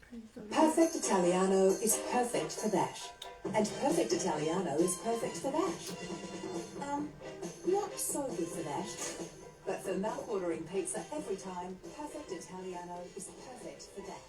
Perfect Italiano is perfect for that. And perfect Italiano is perfect for that. Not so good for that. But for mouth-watering pizza every time, perfect Italiano is perfect for that.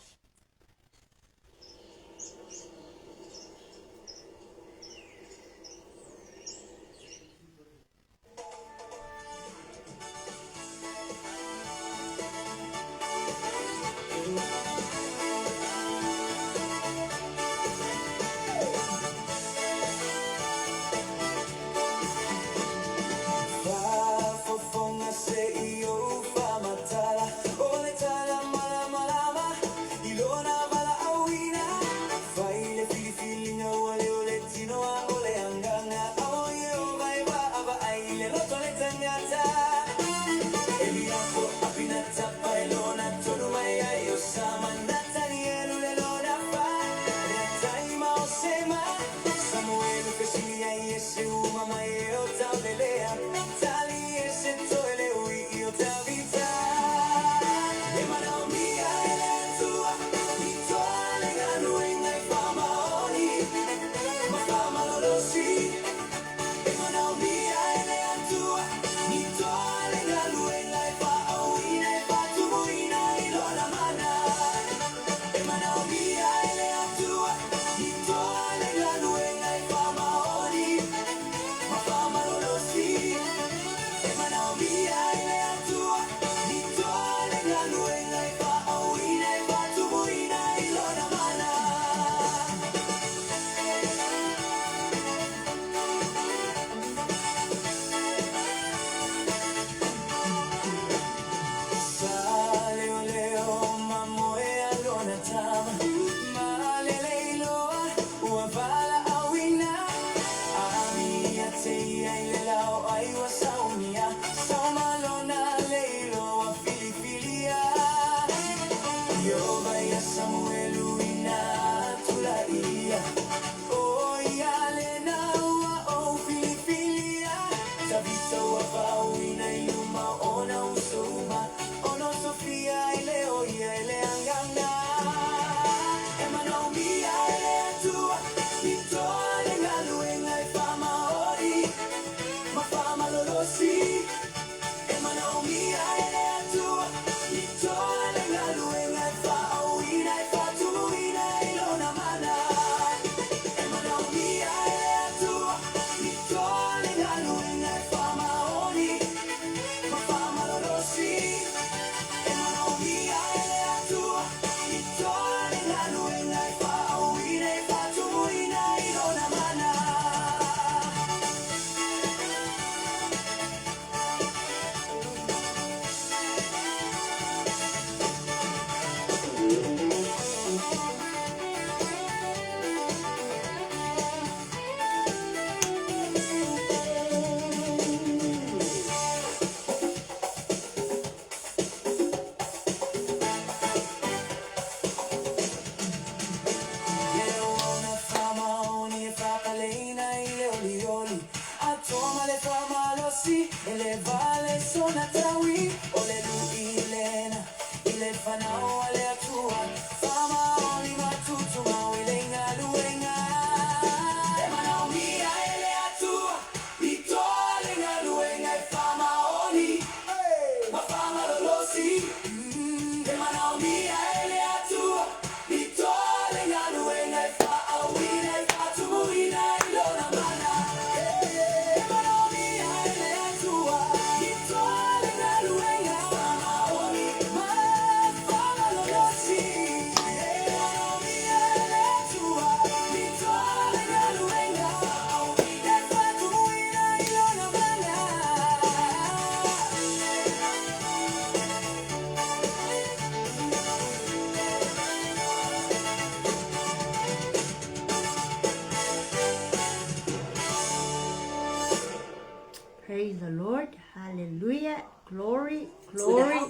Praise the Lord. Hallelujah. Glory, glory.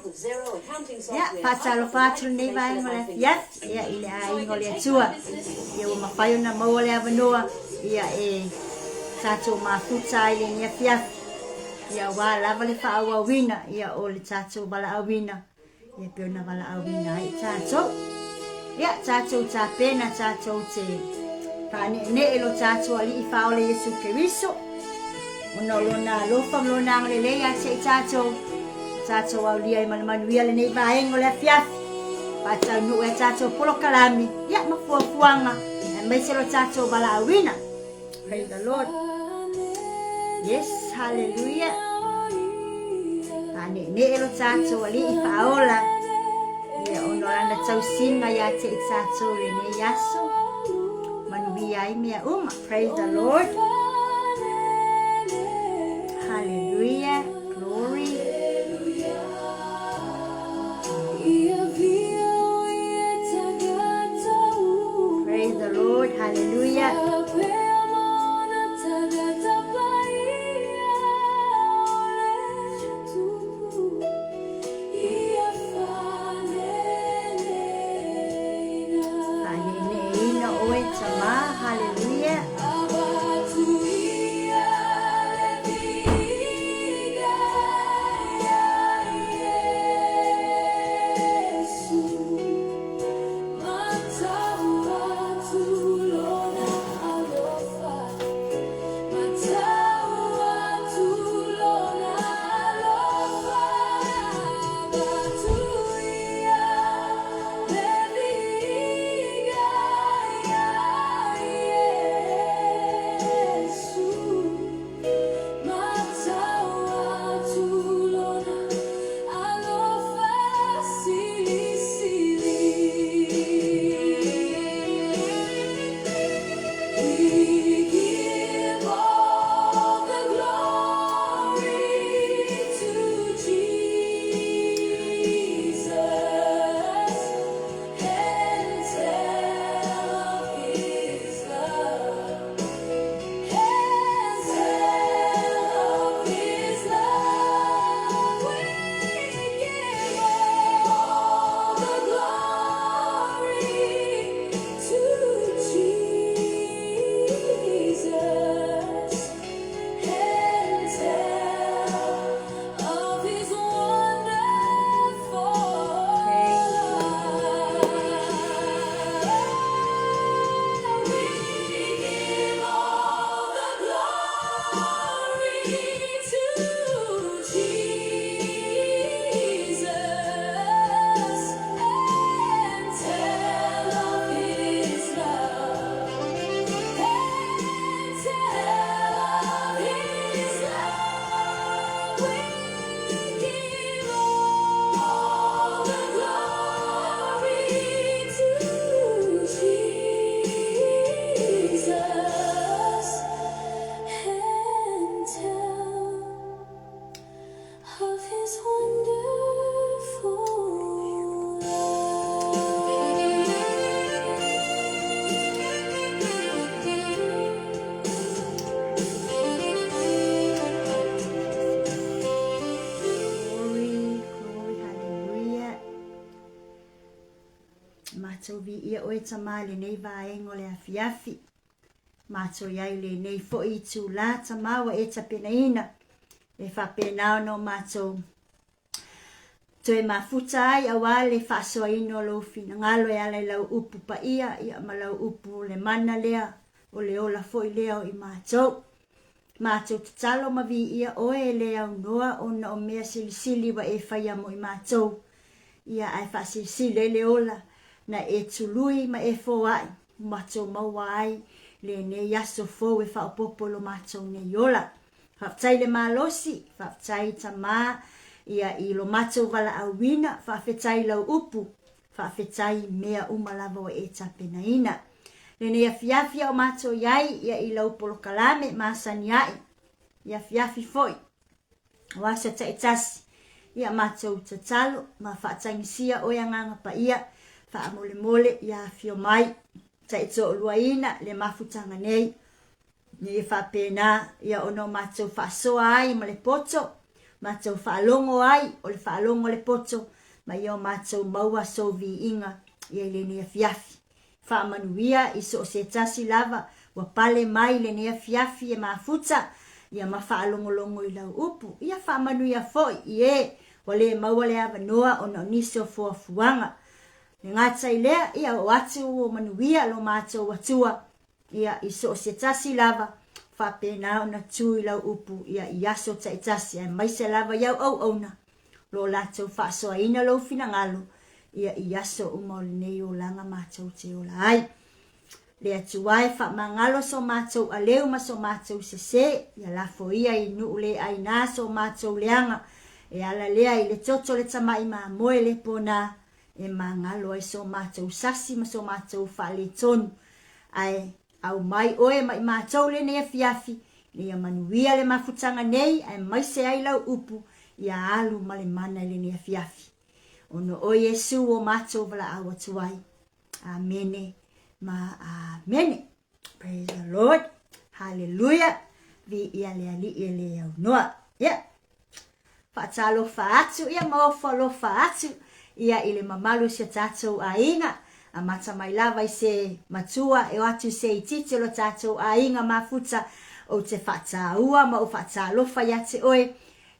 Ya, pasalo fatul ni ba ngole fiat, ya ile ai ngole tua. Ya wa mafayo na mawale avanoa, ya tatu mafuta ile ni fiat. Ya wa lava le fa awina, ya ole tatu bala awina. Ya pe na bala awina ai tatu. Ia tātou tā pena tātou te ne elo tātou ali I whaole Yesu Keriso. Ono lona lofa lona ngalele ia te tātou. Tātou au lia I manuia le nei vaengo le afiafi. Pātau nu e tātou polo kalami. Ia mafuafuanga. E maiselo tātou bala awina. Praise the Lord. Yes, hallelujah. Ne elo tātou ali I whaola. Ia ono lana tau singa ia te tātou le ne yaso. Manuia I mea uma. Praise the Lord. Hallelujah. Glory. Praise the Lord. Hallelujah. Ia oe tama le nei vaengo le afiafi. Mato iai le nei fo I tu la tama wa e tapenaina. E whapena no mato. To e mafuta ai awa le whasoa ino lo fina. Ngalo e ala lau upu pa ia ma lau upu le mana lea o le ola fo I lea o I mato. Mato tatalo ma vi ia oe lea unoa ona o mea silisili wa e whaia mo I mato. Ia ai whasilisili le ola. Na e tului ma e foai mato mawai le ne yaso fo e fa popolo mato ne yola fa tai le malosi fa tai tama ia I lo mato wala awina fa fetai lau upu fa fetai mea umalavo e tapenaina le ne afiafia o mato yai ia I lau polo kalame masani ai ia fiafi foi wasa taitasi ia mato tatalo ma fa taingisia o yanganga pa ia fa mole mole ia fio mai tai to luaina le mafutanga nei ni fa pena ia ono macho fa so ai ma le poto macho fa longo ai o le fa longo le poto ma io macho maua so vi inga ia le ni fiafi fa manuia iso se tasi lava wa pale mai le ni fiafi e mafuta ia ma fa longo longo I lau upu ia fa manuia foi ie o le maua le ava noa ono niso fo fuanga Le ngata i lea ia o atu o manuia lo mātou atua ia iso o se tasi lava whapena ona tui lau upu ia i aso ta itasi ai mai se lava iau au na lo lātou whaasoa ina lau fina ngalo ia i aso umau nei o langa mātou te o lai. Le atu wai wha mangalo so mātou a leu ma so mātou se ia lafo ia i nuu le aina so mātou leanga e ala lea i le toto le tamai ma moe le pona e mangalo ai so mātou sasi ma so mātou wha le tonu ai au mai oe mai mātou le nea fiafi le ia manuia le mafutanga nei ai mai se ai lau upu ia alu ma le mana le nea fiafi. Ono o Yesu o mātou wala awa tuai. Amene. Ma amen. Praise the Lord. Hallelujah. Vi ia le ali ia le au noa. Yeah. Whaatalo whaatu. Ia maofa lo whaatu. Ia ile mamalu se tātou a inga. A mata mai lava i se matua. E watu se i titi lo tātou a inga mafuta. O te whaataua ma o whaatalo whaiate oe.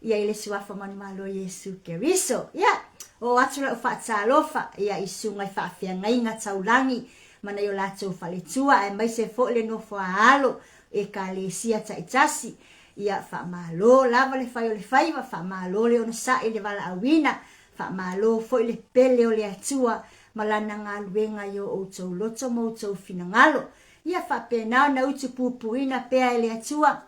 Ia ile suafa manumalo Yesu Keriso. Yeah. O atu la whaatalo wha. Ia isungai whaafia ngainga taulangi. Mana yo lato faletua e mai se fo le no fo alo e ka le sia ta itasi ia fa malo lava le fai o le faiva fa malo le ona sa e le vala awina fa malo fo le pele o le atua malana ngaluenga yo o tau loto mo tau finangalo ia fa pena na utu pupuina pea le atua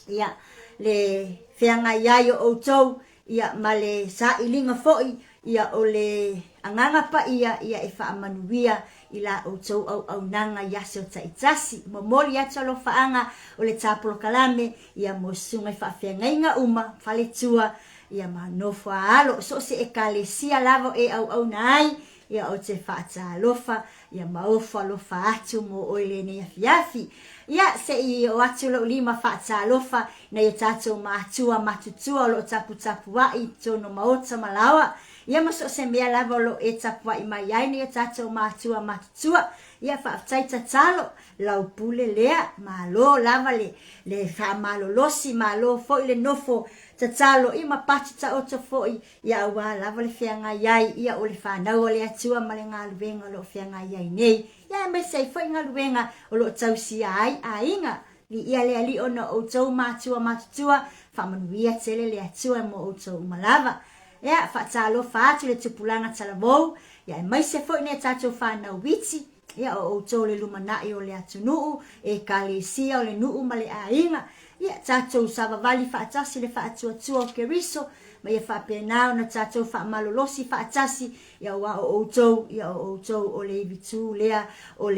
ia le feanga ia yo o tau ia male sa ilinga foi ia o le anganga pa ia e fa manuia ila o tau au nanga yaso ta itasi momoli atu lo faanga o le tapolo kalame ia mo sunga fa fenga uma faletua ia manofo alo so se ekalesia lavo e au nai ia o te fata lofa ia maofa lofa atu mo oile ne yafi ia se i o atu lo lima fata lofa na ia tatu matua matutua lo tapu wa i tono maota malawa ia maso se mea lava lo e tapua i mai ai ni e tātou mātua matutua. Ia whaaftaita talo lau pule lea malo lava le wha malo losi malo foi le nofo ta talo i mapati ta oto foi ia awa lava le whianga iai ia o le whanau o le atua ma le ngā luenga lo whianga iai nei. Ia me sei foi ngā luenga o lo tausi ai a inga. Li ia le ali ona o tau mātua matutua whamanuia tele le atua mo o tau malava. Ia whaatalo whaatu le tupulanga talavou. Ia mai se foi ne tātou whanau witi. Ia o tau le lumanai o le atunuu. E ka le sia o le nuu ma le ainga. Ia tātou savavali whaatasi le whaatuatua o Keriso. Ma ia whapenao na tātou whaamalolosi whaatasi. Ia o tau o le ibitu lea o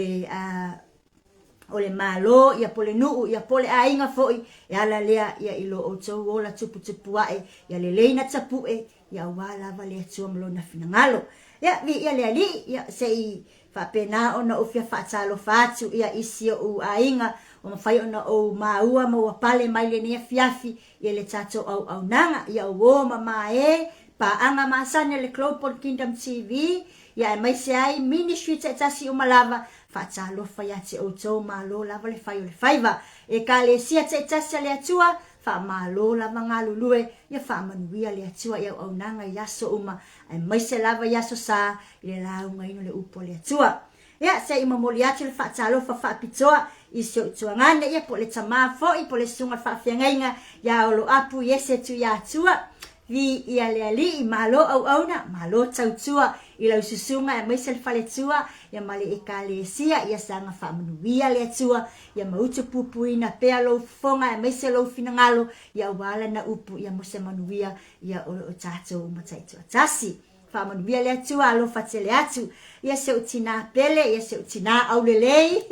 le malo ia pole nuu ia pole ainga foi ia la lea ia ilo o tau o la tupu ae ia le leina tapu ia wala vale atua malona finangalo ia vi ia le ali ia sei whapena ona o fia whaatalo whaatu ia isi o ainga o mawhai ona o maua maua pale mai le nea fiafi ia le tato au nanga ia o mamae pa anga masane le Global Kingdom TV ia mai se ai ministry tasi o malava whaatalo whaiate o tau malo lava le whai o le whaiva e ka le sia tasi le atua wha malo lava ngā lulue ia wha manuia le atua ia au nanga yaso uma ai mai se lava yaso sa i le launga ino le upo le atua ia se ima moli atu le whaatalo whaapitoa i se utuangane ia po le tama foi po le sunga whaafiangainga ia olo apu yese tu ia atua vi ia le ali malo au na malo tautua i lau susunga e maise le fale tua ia male e ka le sia ia sanga whaamanuia le atua ia mautu pupuina pea lau fonga e maise lau finangalo ia wala na upu ia mose manuia ia o tātou mataitu atasi whaamanuia le atua alo fatele atu ia se utina pele ia se utina aulelei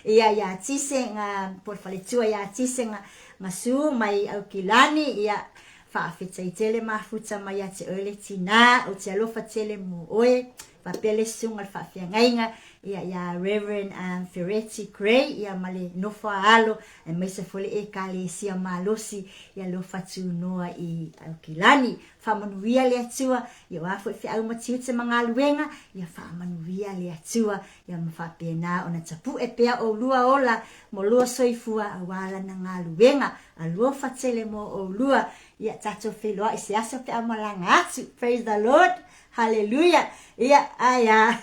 ia tise nga por fale tua ia tise nga su mai au kilani ia whaafetai tele mafuta mai ate oele tina o te alofa tele mo oe whapele sunga whaafiangainga ia Reverend Ferretti Gray ia male nofa alo e maise fole e kale sia malosi ia lofa tu noa i Aukilani whamanuia le atua ia wafo e whiau matiu te mga luenga ia whamanuia le atua ia mawhapena o na tapu e pea o lua ola mo lua soifua awala na ngā luenga a lua whatele mo o lua ia tato wheloa i se aso pe amalanga atu. Praise the Lord. Haleluya. Ia aya.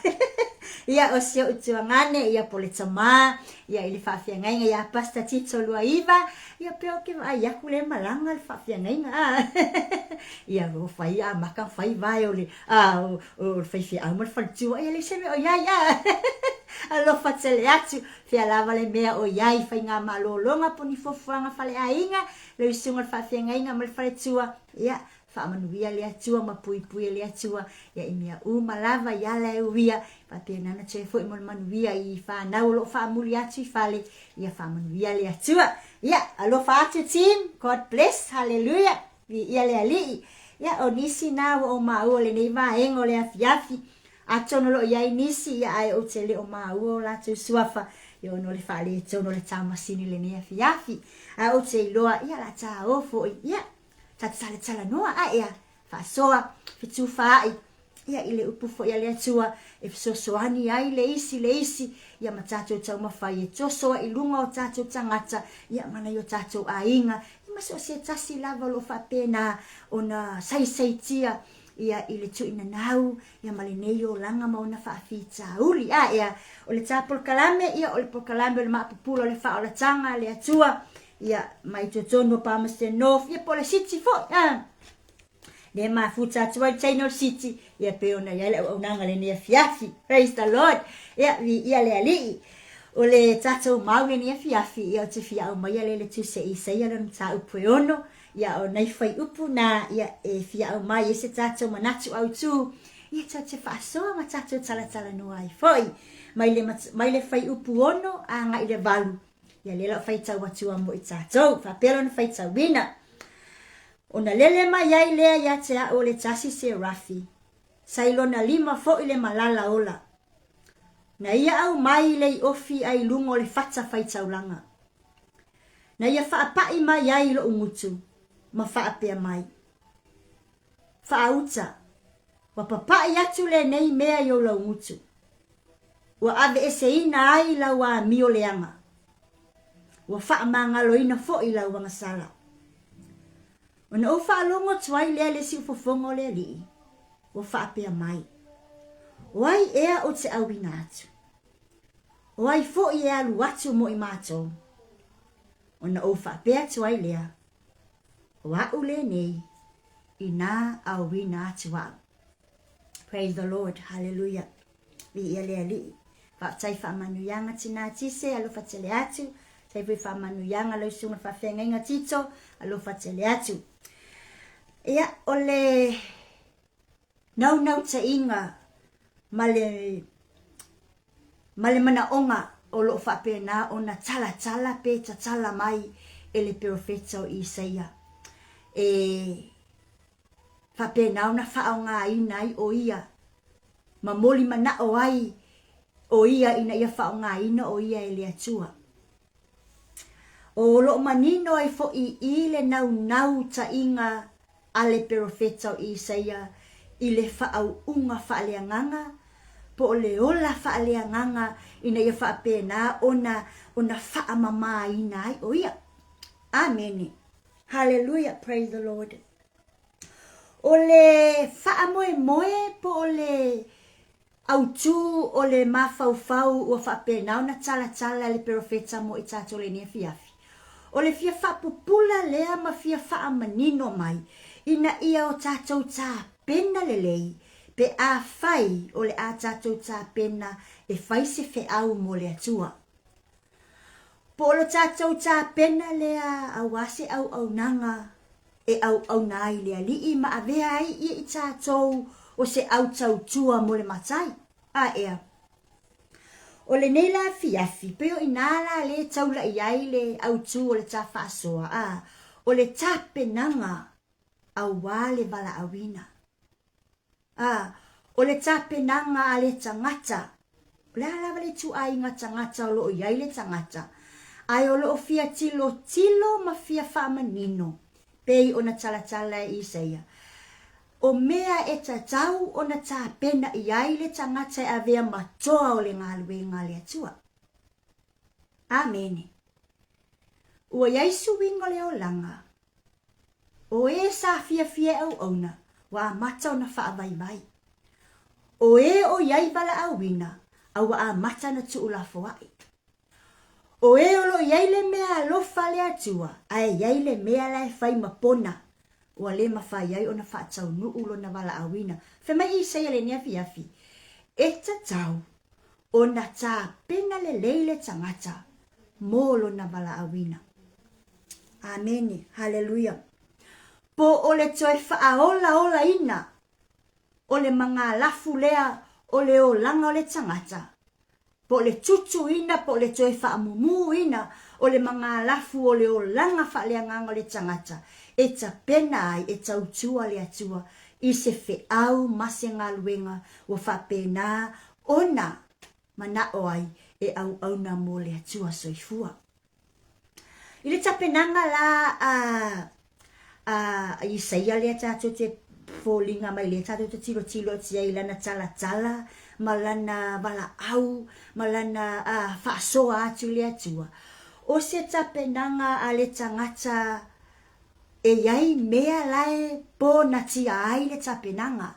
Ia o se utuangane ia pole tama. Ia ili whawhiangainga ia pasta tito lua iwa. Ia peo ke ia kule malanga ili whawhiangainga. Ia o whai a maka whai vai o le. O whai au mal whantua. Ia le seme o ia. Alofa tele atu. Fia lava le mea o iai whai ngā malolonga poni fofuanga whale ainga. Le usunga le whawhiangainga mal whale tua. Ia. Whaamanuia le atua, mapui le atua, ia imia malava iala e uia, papia nana tue fo imol manuia i whanau lo whaamuli atu i whale, ia whaamanuia le atua. Ia, alofa atu team, God bless, hallelujah, ia le alii. Ia, o nisi na o maua le nei vaengo le afiafi, atono lo iai nisi, ia ai o te le o maua la tu suafa, ia ono le whale tono le tamasini le nei afiafi, a o te iloa, ia la ta ofo, ia, tala noa a ia fasoa fitu fai ia ile upu fo ia le tua e sosoani ai le isi ia matato tau mafai e tosoa i lunga o tato tangata ia mana yo tato ainga ima so se tasi lava lo fa pena ona sai tia ia ile tu ina nau ia malinei o langa mauna fa fita uli a ia o le tapol kalame ia o le pokalame le Maapupula le Faaolataga le atua ia mai totono pa Mr. North ia pole city fo le mafuta tuai Channel City ia peona ia le unanga le ne fiafi praise the Lord ia le ali o le tato mau le fiafi ia te fia o mai le tu se isa ia le ta upono ia o nei fai upu na ia e fia o mai ese tato manatu au tu ia te fa so ma tato tala no ai foi mai le fai upu ono anga i le valu ia lela fai tau atua mo i tatou fa pelo na fai tau wina ona lele mai ai lea ia te a o le tasi se rafi sailona lima fo i le malala ola na ia au mai le ofi ai lungo le fata fai tau langa na ia fa apai mai ai lo umutu ma fa apea mai fa auta wa papa ia tu le nei mea yo lo umutu wa ave ese ina ai la wa mio leanga wa fa mangalo ina fo i la wanga sala ona o fa longo twai le si fofongo le li wa fa pe mai wai ea o te awina atu wai fo i alu atu mo i mato ona o fa pe twai le wa ule nei ina awina atu wa praise the Lord hallelujah vi ele ali fa tai fa manu yanga tina tise alo fa tele atu sai foi fa manu yanga lo sunga fa fenga tito alo fa tele atu ia ole nau te inga male mana onga o lo fa pena ona tala pe tala mai ele profeta o Isaia fa pena ona fa onga inai o ia mamoli mana o ai o ia ina ia fa onga ina o ia ele atua o lo manino ai fo i ile nau ta inga ale profeta o Isaia ile fa au unga fa aleanganga po le ola fa aleanganga ina ia fa pena ona fa mama ina ai o ia amen hallelujah praise the Lord ole fa moe po ole au tu ole mafau o fa pena ona tala le profeta mo itato le ne fiafi ole fia Faapupula lea ma fia manino mai ina ia o tatou ta pena lelei pe a fai ole a tatou ta pena e fai se fe au mo le atua po lo tatou ta pena lea awase au nanga e au nai le ali ma avea ai i tatou o se au tau tua mo le matai a ea o le nei la fiafi pe o inala le tau la iai le au tu o le ta fasoa o le ta penanga au wale bala awina o le ta penanga a le tangata o le ala wale tu ai ngata o lo iai le tangata ai o lo fia tilo ma fia whamanino pei o na tala e Isaia o mea e tatau o na ta pena iai le tangata e avea matoa o le ngaluenga le atua. Amen. Ua iaisu wingo le o langa. O e sa fia au ona, wa mata o na wha vai. O e o iai vala awina, awa a mata na tu ula foai. O e o lo iai le mea lofa le atua, ai iai le mea lai fai mapona. Ua le mawhai ai o na whaatau nu ulo na vala awina. Whemai i seia le nia fiafi. E ta tau, o na tā pena le leile tangata, mōlo na vala awina. Amen. Hallelujah. Po o le toi whaaola ola ina, o le mga lafu lea, o le o langa o le tangata. Po le tutu ina, po le toi whaamumu ina, o le mga lafu o le o langa whaaleanganga o le tangata. E ta pena ai, e ta utua le atua, i se au mase ngā luenga, o whapena, ona, mana o ai, e au na mo le atua soifua. I le tapenanga la Isaia le tātou te fōlinga mai le tātou te tilo tia i lana tala, malana wala au, malana whaasoa atu le atua. O se tapenanga a le tangata e iai mea lae po na tia ai le tapenanga.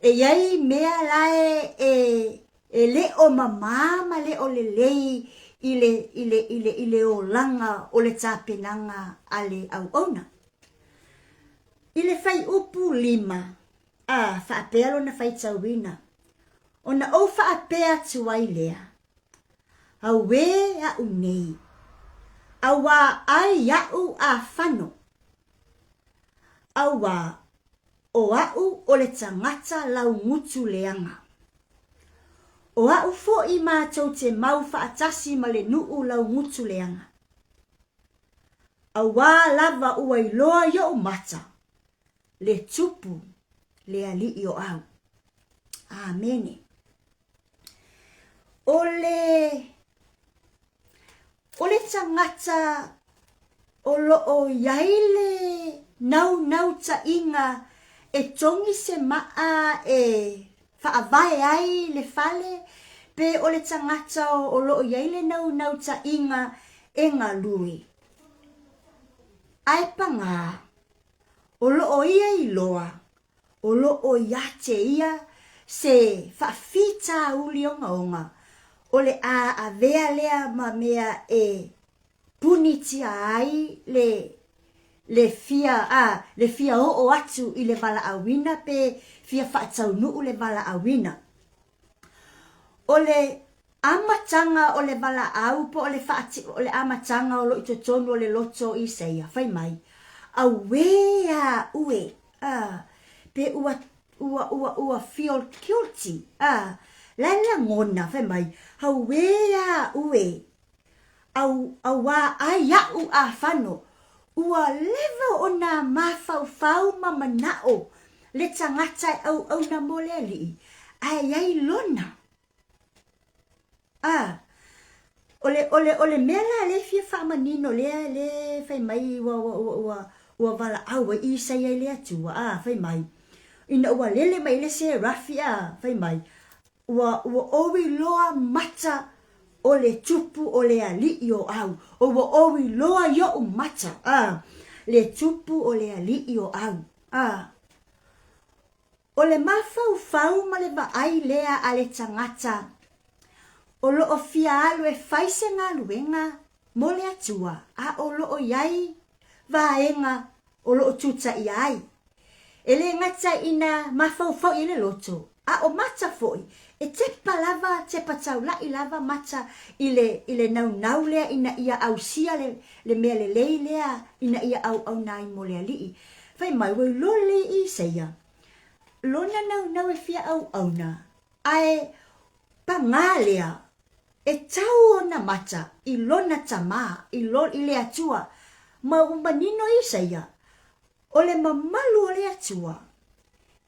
E iai mea lae e le o mamama le o le lei ile o langa o le tapenanga ale au ona. Ile fai upu 5, whaapea na fai tauina. Ona o whaapea tuai lea. Au we a unei. Awa ai au a whano. Awa o au o le tangata lau ngutu leanga. O au fo i mātou te mau whaatasi ma le nuu lau ngutu leanga. Awa lava ua i loa i o mata. Le tupu le ali i o au. Amen. O le tangata o lo o yaile nau ta inga e tongi se maa e whaavae ai le fale pe o le tangata o lo o yaile nau ta inga e ngā lui. Ai panga o lo o ia i loa, o lo o iate ia se whawhita uli onga. O le a vea lea ma mea e punitia ai le fia o atu i le vala awina pe fia whaatau nuu le vala awina. O le amatanga o le vala au po o le amatanga o lo i totonu o le loto i seia. Whai mai. A wea ue. Pe ua feel guilty. Laila ngona. Whai mai. A wea ue. Au wa ai au a whano. Ua leva o na mawhau mamanao. Le tangata au na mole ali. Ai lona. Ole mela le fia whamanino le whai mai ua wala awa i sai ai le atua. Whai mai. Ina ua lele mai le se rafi whai mai. Ua owi loa mata o le tupu o le ali i o au. Ua owi loa yo mata. Le tupu o le ali i o au. O le mawhau ma le vaai lea a le tangata. O lo o fia alu e whaise ngā luenga mo le atua. O lo o iai vaenga o lo o tuta i ai. E le ngata ina mawhau i le loto. O mata foi. E te palava, te patau lai lava mata i le nau lea ina ia au sia le mea le lei lea ina ia au nai mo le alii. Whai mai wai lo le i seia. Lona nau e fia au na. Ai pangalea. E tau ona mata i lona tama i le atua. Ma umanino i seia. O le mamalu o le atua.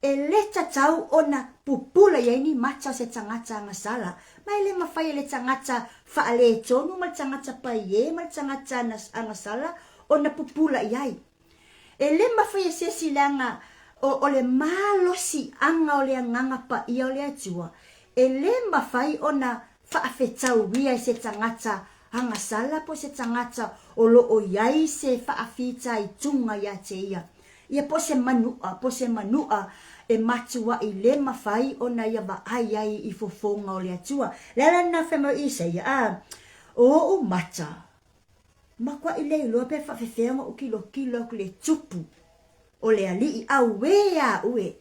E leta tau ona pupula ia ini mata se tangata ngasala. Mai le mawhai le tangata whaale tonu ma tangata paie ma tangata ngasala ona pupula iai. E le mawhai se silanga o le malosi anga o le anganga pa ia o le atua. E le mawhai ona whaafetau wia se tangata hangasala po se tangata o lo o iai se whaafita i tunga ia te ia. Ia po se manua e matua i le mawhai o na ia wa ai i fofonga o le atua. Lala na whema i se ia o mata. Makwa i le loa pe whawhewhenga o kilo ku le tupu o le ali i au wea ue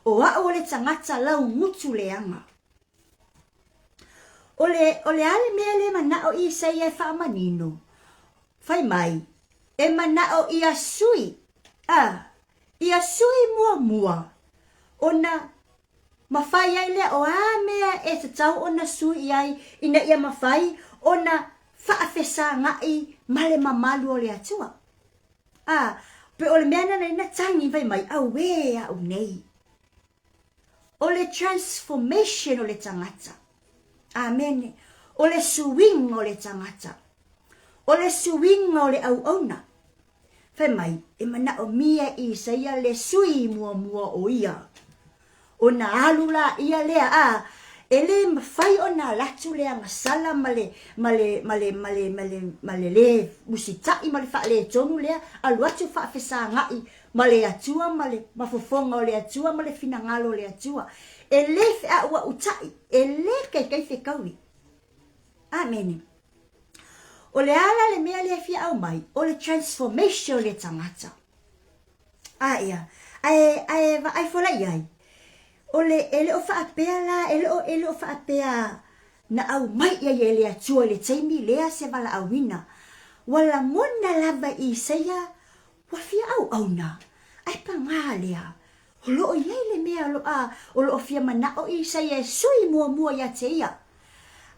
o o le tangata lau ngutu le anga. O le ale mea le mana o i se ia whaamanino. Whai mai, e mana o ia sui. Ia sui mua. Ona mawhai ai lea o mea e te tau ona sui ai ina ia mawhai ona whaafesa ngai male mamalu o le atua. Pe o le mea nana ina tangi vai mai au wea au nei. O le transformation o le tangata. Amen. O le swing o le tangata. O le swing o le au ona. Whai mai, e mana o mia i sa ia le sui mua o ia. O na alula ia lea e le mawhai o na latu lea ngasala male le musitai male wha le tonu lea alu atu wha fesa ngai male atua male mafofonga o le atua male finangalo o le atua. E le fea ua utai, e le kai whekaui. Amen. O le ala le mea le fia au mai, o le transformation le tangata. Ia, ai fola iai. O le ele o whaapea la, ele o whaapea na au mai ia ele atua le taimi lea se wala awina. Wala ngona lava i seia, wafia au na. Ai pa ngā lea. O loo iai le mea o loo fia mana o i seia e sui mua ia te ia.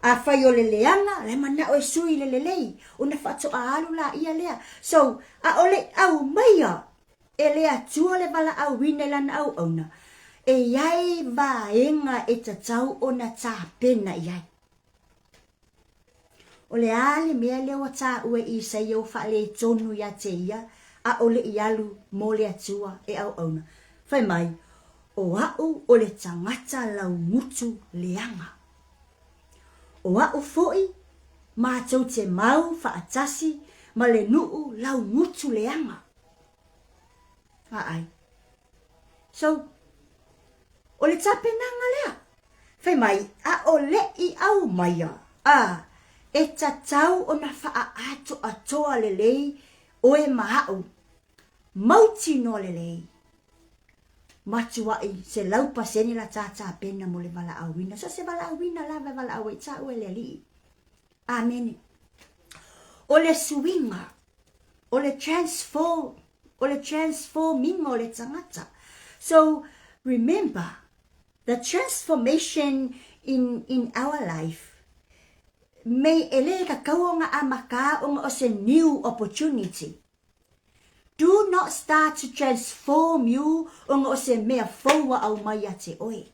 A whai o le leanga, le mana o e sui le lei. O na whato a alu la ia lea. So, a ole au maia, e lea tua le wala au wina lan au na. E iai vaenga e tatau o na tā pena iai. O le ale mea lewa tā ue i sa iau wha le tonu ia te ia, a ole i alu mo le atua e au na. Whai mai, o au o le tangata lau mutu leanga. O au foi, mātou te mau whaatasi, ma le nuu lau mutu leanga. Ai. So, o le tapenanga lea. Whai mai, a o le i au maia. E tatau o na wha ato atoa le lei, o e mahau. Mauti no le lei. Matuai se lau paseni la tata pena mo le wala awina. So se wala awina la wala awe ta ue le li. Amen. O le swinga. O le transforming o le tangata. So remember, the transformation in our life may ele ka kaunga amaka o se new opportunity. Do not start to transform you o se mea foua au mai te oe.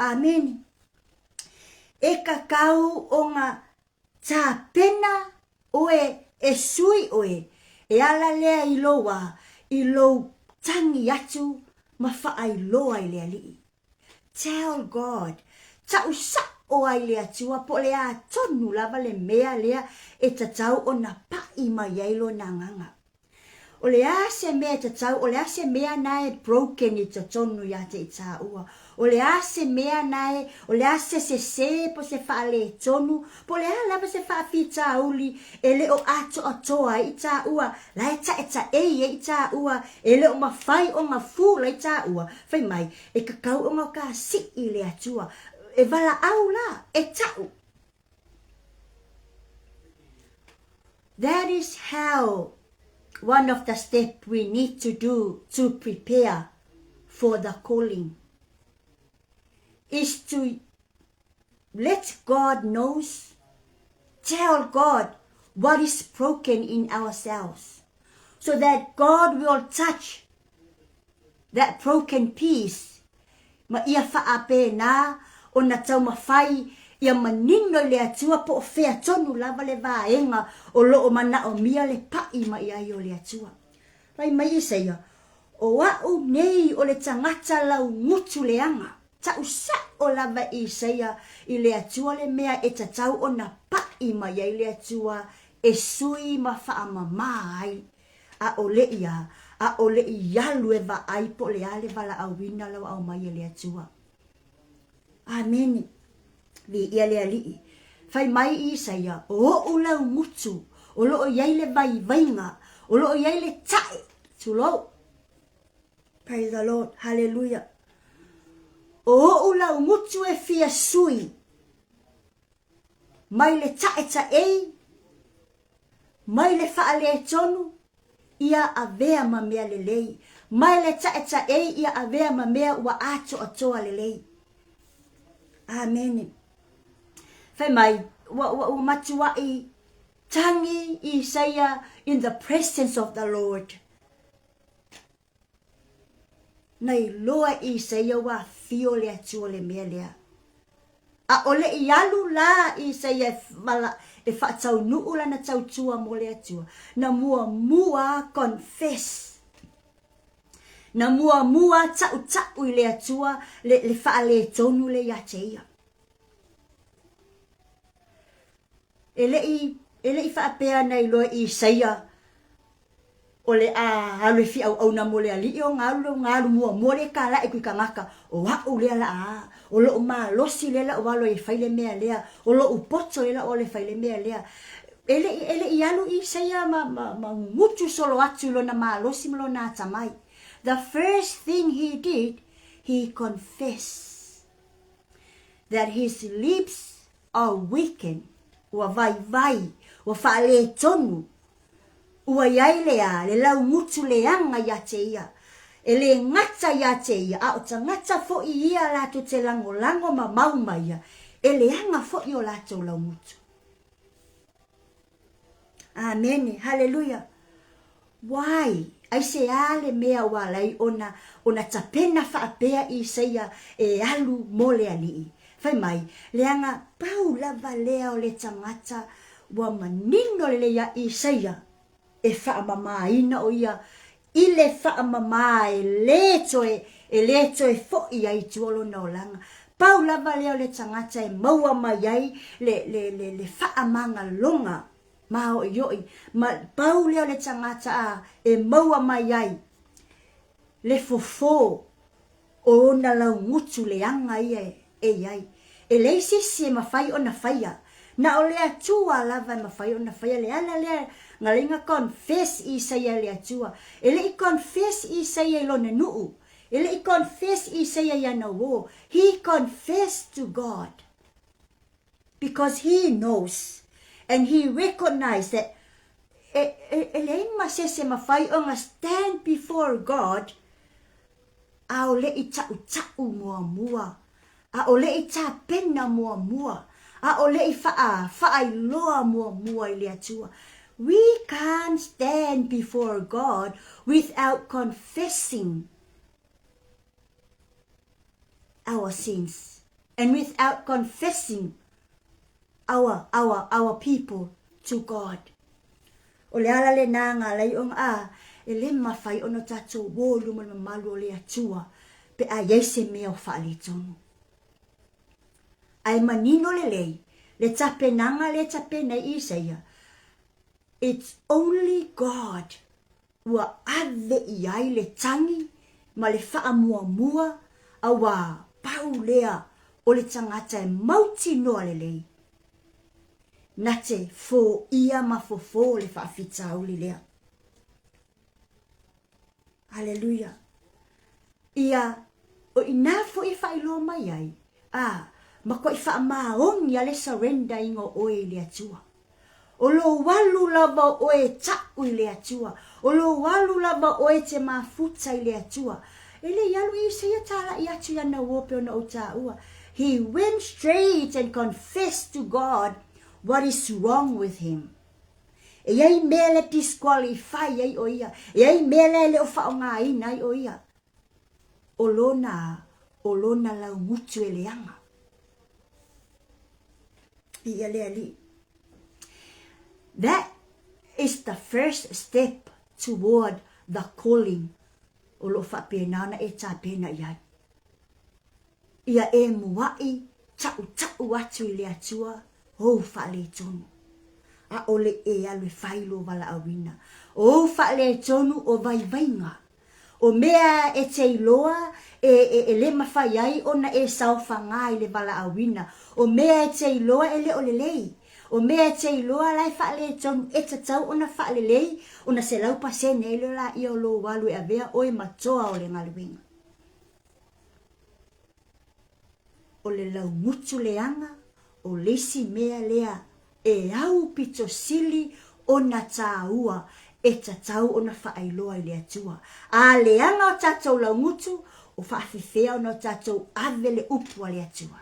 Amen. E ka kau o ngā tā pena oe e sui oe. E ala lea i lo tangi atu ma wha ai loa i lea li. Tell God. Ta usa o ai lea tua po lea tonu lava le mea lea e tatau o na pai mai ailo na nganga. O le ase mea tatau, o le ase mea nae broken i tatonu ya te ita ua. O le ase mea nae, o le ase se po se wha le tonu, po le lava se wha fita uli, e le o ato atoa i ta ua, la e ta e ta ua, e le o mawhai o ngā fu la i ta ua, whai mai, e kakau o ngā ka si i le atua, e wala au la, e tau. That is how one of the steps we need to do to prepare for the calling is to let God knows, tell God what is broken in ourselves, so that God will touch that broken piece. Ma ia whaape nā, o na tau mawhai, ia manino le atua po o whea tonu lava le vaenga o loo mana o mia le pai ma ia i o le atua. Pai mai i seia, o au nei o le tangata lau ngutu leanga, ta usa o lava i seia i le atua le mea e tatau o na pai ma ia i le atua e sui ma wha mamai a o le ia A ole I yalu e va aipo le ale vala au wina lau au mai e le atua. Amen. Vi ia le alii. Fai mai I saia, o ulau mutu, o loo iai le vai vainga, o loo iai le tae, tulo. Praise the Lord, hallelujah. O ulau mutu e fia sui, mai le tae tae, mai le faale tonu, ia avea ma mea lelei, mai le tae tae, ia avea ma mea ua ato atoa lelei. Amen. Fai mai, wa matuai tangi Isaiah in the presence of the Lord. Nei loa Isaiah wa fio le atua le mea lea. A ole I alu la Isaiah mala e whaatau nuu la na tau tua mo le atua. Na mua confess. Na mua tau I le atua le whaale tonu le yateia. Ele I whaapea nei loa Isaiah o le halu fi au na mole ali o ngalu mua le kala e kui kangaka o hau le la o lo ma losi le la o walo I faile mea lea o lo upoto le la o le faile mea lea ele I alu Isaiah ma mutu solo atu lo na ma losi lo na tamai. The first thing he did, he confessed that his lips are weakened. Ua vai, ua whaale tonu, ua iai lea, le lau mutu leanga ia te ia, e le ngata ia te ia, a o ta ngata fo I ia lato te lango ma mauma ia, e leanga fo I o lato lau mutu. Amen, hallelujah. Why? Ai se ale mea walai ona tapena whaapea Isaiah e alu mole alii. Fai mai, leanga pau lava lea o le tangata wa manino le ia Isaiah e whaamama ina o ia I le whaamama e leto e fo ia I tuolo na olanga. Pau lava lea o le tangata e maua mai ai le whaamanga longa mao ioi. Ma pau lea o le tangata e maua mai ai le fofo o na lau ngutu leanga ia e ai. E leisi se mawhai o na whaia. Na o lea tua lava mawhai o na whaia. Le ala lea ngalinga confess Isaiah lea tua. E le I confess Isaiah lo na nuu. E le I confess Isaiah ya na wo. He confessed to God. Because he knows. And he recognized that e le ima se mawhai o nga stand before God. A o le I tau mua. A o le I tā pena mua. A o le I whaai loa mua I lea tua. We can't stand before God without confessing our sins. And without confessing our people to God. O le ala le nā ngā lei ong e le mawhai ono tato wōlu mo malu o lea tua. Pe a yeise mea o whaale tonu. Ai manino le tapenanga le tapena Isaiah. It's only God ua ave iai le tangi ma le wha mua a wa pau lea o le tangata e mauti noa lei. Nate fo ia ma fo le wha fita uli lea. Hallelujah. Ia o ina fo I whailo mai ai. Ma ko I whaamaong ia le surrender ingo oe le atua. O lo walu lava oe taku I le atua. O lo walu lava oe te mafuta I le atua. Ele yalu Isaiah tala I atu ya na wope o na ota ua. He went straight and confessed to God what is wrong with him. E iai mea le disqualify ai o ia. E iai mea le o whaonga ina ai o ia. O lona lau mutu e leanga. That is the first step toward the calling. O lo whapenana e tā pena iai. Ia e muai tau atu I le atua. Ho whale tonu. a ole e alu failo wala awina. O whaale tonu o vai vainga. O mea e te iloa e le mawhai ai ona e sauwhanga i le wala awina. O mea e te iloa e le ole lei. O mea e te iloa lai whaale tonu e tatau ona whaale lei. Ona se laupa se neilo la i o lo walu e avea o e matoa o le ngaluinga. O le lau mutu leanga o lesi mea lea e au pito sili ona tāua e tatau ona whaailoa i le atua. A leanga o tatou lau mutu o whaafifea ona o tatou avele upu a le atua.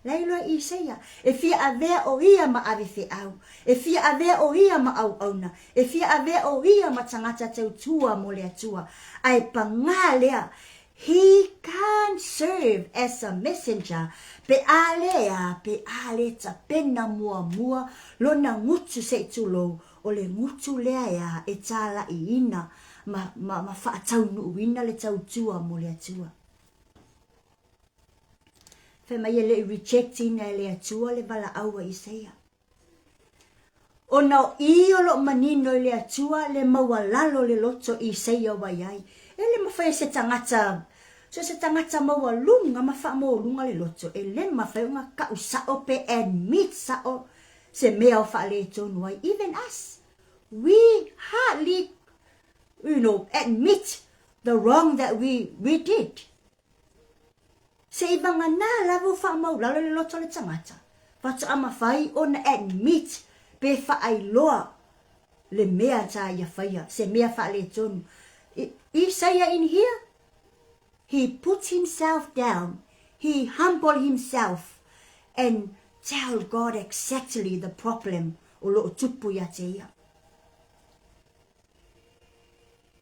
Lailo i seia, e fia avea o ia ma avife au, e fia avea o ia ma au auna, e fia avea o ia ma tangata tau tua mo le atua. Ai panga lea, he can serve as a messenger. Pe ale ta pena mua lona ngutu se tulo o le ngutu lea ya e tala i ina ma whaatau nuuina le tau tua mo le atua. Fe mai le rejecting le atua le bala aua i seia. O nao i o lo manino le atua le mawalalo le loto i seia waiai. E le mawhai se tangata. So se tangata maua lunga ma wha maua lunga le loto. E le mawhai unga ka usao pe admit sao se mea o wha le tonu ai. Even us, we hardly, admit the wrong that we did. Se ibanga na lavu wha maua lalo le loto le tangata. Whatu ama whai ona admit pe wha ai loa le mea ta ia whaia. Se mea wha le tonu. I saya in here, he puts himself down. He humble himself and tell God exactly the problem o lo tupu ya te ia.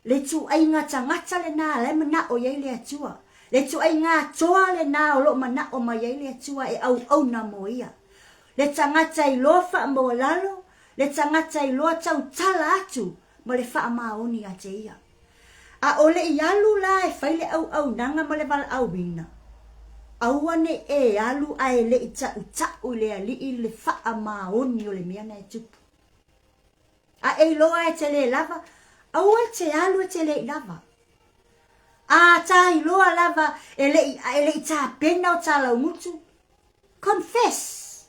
Le tu ai ngā tangata le nā le mana o yei le atua. Le tu ai ngā toa le nā o lo mana o ma yei le atua e au na mo ia. Le tangata i loa wha mo lalo. Le tangata i loa tau tala atu ma le wha maoni a te ia. A ole i alu la e whaile au nanga ma le wala au wina. Awane e alu a e le i tau le ali i le wha maoni o le miana e tupu. A e loa e te le lava. Au e te alu e te le lava. A ta i loa lava e le i ta pena o ta lau mutu. Confess.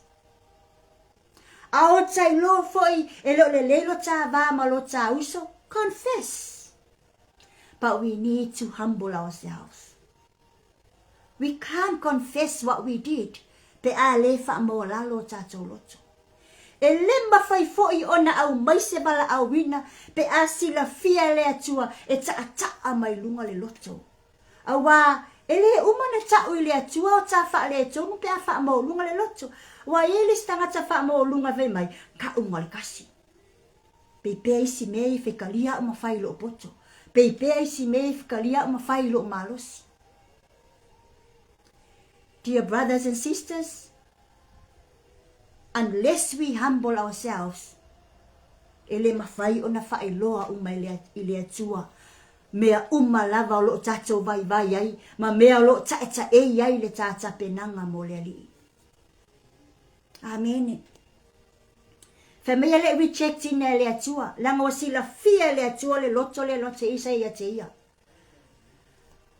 A o ta i loa foi e le leilo ta va ma lo ta uso. Confess. But we need to humble ourselves. We can't confess what we did. Pe a le wha mo lalo tatou loto. E le mawhai foi ona au maise bala au wina. Pe a sila fia le atua e taa mai lunga le loto. Awa e le umana tau i le atua o ta wha le tonu pe a wha mo lunga le loto. Wa e le stangata wha mo lunga ve mai ka unga le kasi. Pe pe isi mei whekalia o mawhai lo poto. Peipea isi mei whikalia o mawhai lo malosi. Dear brothers and sisters, unless we humble ourselves, ele mawhai o na whai loa umai i le atua, mea lava o lo tatou vai ai, ma mea lo taeta e ai le tata penanga mo le ali. Amen. Fa mea le rejecting le atua. Langa wasila fia le atua le loto isa ia te ia.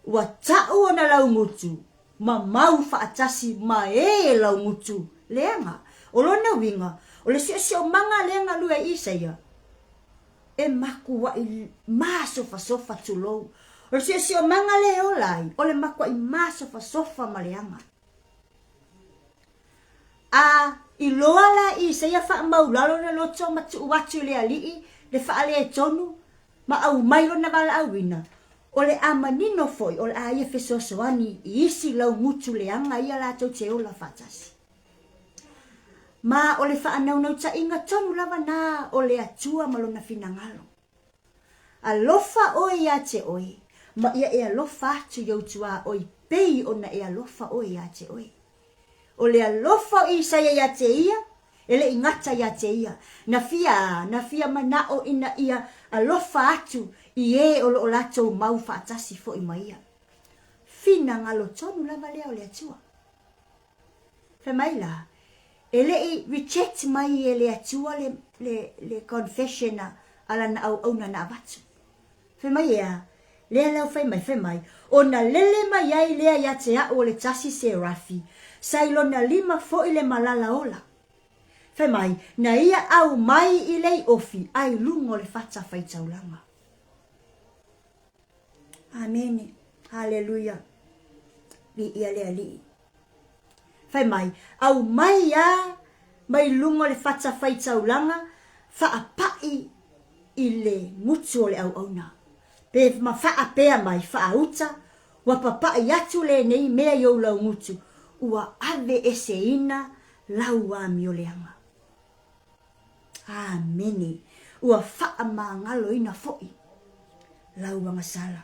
Wa tau ona lau mutu. Ma mau whaatasi ma e lau mutu. Leanga. O lona winga. O le sio manga leanga lua isa ia. E maku wa i maa sofa tulou. O le sio manga le olai. O le maku wa i maa sofa ma leanga. I loa la i se ia wha maulalo le loto matu watu le alii, le wha le tonu, ma au mailo na wala au wina. O le amanino foi, o le a ia fesosoani, i isi lau mutu le anga ia la tau te ola whatasi. Ma o le wha anau ta inga tonu lava na o le atua malona finangalo. A lofa oi a te oi, ma ia e alofa atu yautua oi pei ona e alofa oi a te oi. O le alofa i sa ia te ia, ele ingata ia te ia. Na fia mana o ina ia alofa atu i e o lo lato mau whaatasi fo i maia. Fina ngalo tonu lava lea o le atua. Fe mai la, ele i reject mai e le atua le confession ala na au na avatu. Fe mai ya le lau fe mai ona lele mai ai le ya te a o le tasi se rafi sailo na lima fo ile malala ola fe mai na ia au mai ile ofi ai lungo le fata fai taulanga. Amen. Hallelujah. Bi ia le ali fe mai au mai ya mai lungo le fata fai taulanga fa apai ile mutu le au na pe ma fa apea mai fa uta wa papa yatu le nei mea yo lau mutu ua ave eseina lau wa mioleanga. Amen. Ua fa mangalo ina foi lau ngasala.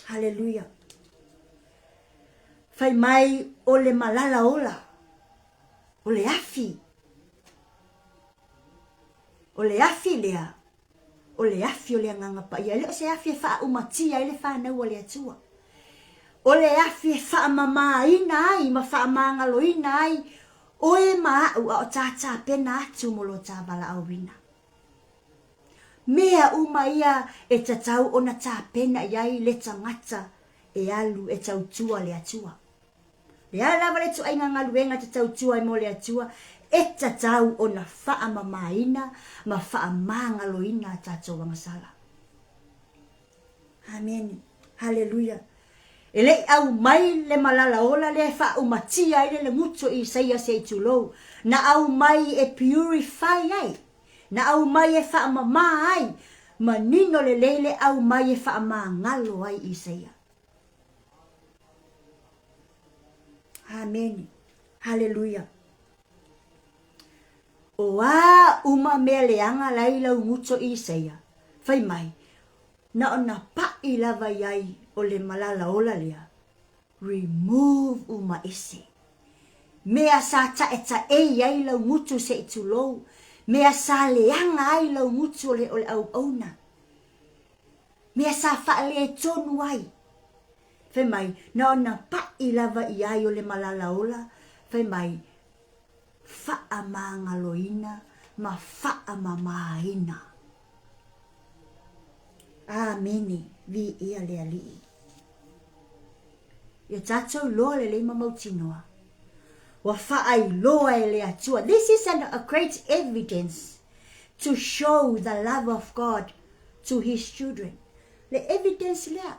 Hallelujah. Fai mai ole malala ola ole afi lea o le afi o le nganga pa ia le se afi fa umatia ile fa na o le atua o le afi fa mama ina ai ma fa manga lo ina ai o e ma o tata pena atu mo lo tabala au wina mea uma ia e tatau ona ta pena ia le tangata e alu e tau tua le atua le ala vale tu ai nganga luenga tatau tua mo le atua e tatau ona fa mama ina ma fa manga lo ina tato wangasala. Amen. Hallelujah. Ele au mai le malala ola le fa umatia ile le mucho i saia se tulo na au mai e purify ai na au mai e fa mama ai manino le lele au mai e fa mangalo ai i saia. Amen. Hallelujah. Oa uma meleanga laila umucho isaia. Fai mai. Na ona pa ilava yai o le malala ola lea. Remove uma ese. Mea sa ta eta e yai la umucho se itulou. Mea sa leanga ai la umucho le ole au auna. Mea sa fa le tonu ai. Fai mai. Na ona pa ilava yai o le malala ola. Fai mai. Fa'a mangaloina ma fa'a mamaina. Ameni vi ia le ali. Ia tatou loa le le mamautinoa. Wa fa'a I loa e le atua. This is a great evidence to show the love of God to his children. Le evidence lea.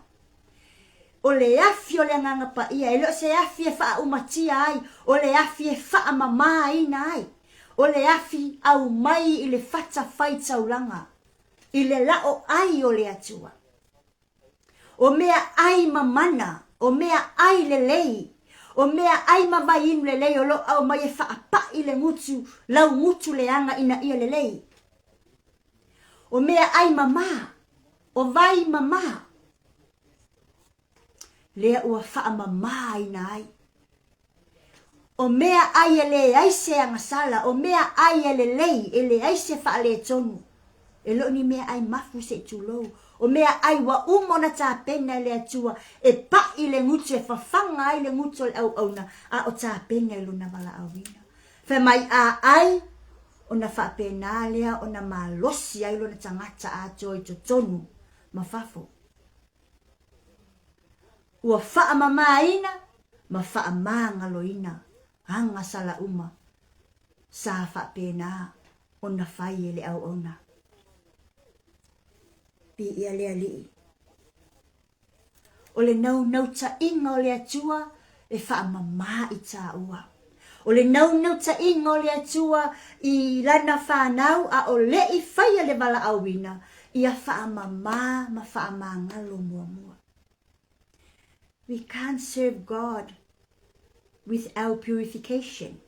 O le afi o le nganga pa ia, elo se afi e faa umatia ai, o le afi e faa mama ina ai, o le afi au mai i le fata fai taulanga, i le lao ai o le atua. O mea ai mamana, o mea ai le lei, o mea ai mawai inu le lei, o lo au mai e faa pa i le mutu, lau mutu le anga ina ia le lei. O mea ai mama, o vai mama, lea ua faa mama ina ai. O mea ai ele aise angasala, o mea ai ele lei, ele aise faa le tonu. E lo ni mea ai mafu se tulou. O mea ai wa umona ta pena le atua, e pa i le ngutu e fafanga ai le ngutu le au auna, a o ta pena e luna wala awina. Fe mai a ai, o na faa pena lea, o na malosi ai luna tangata a toi to tonu, mafafo. Ua faa mama ina, ma faa mangalo ina, hanga sala uma, sa faa pena, ona fai ele au ona. Pi ia lea lii. Ole nau ta inga ole atua, e faa mama i ta ua. Ole nau ta inga ole atua, i lana faa nau, a ole i fai ale wala awina, ia faa mama, ma faa mangalo mua mua. We can't serve God without purification.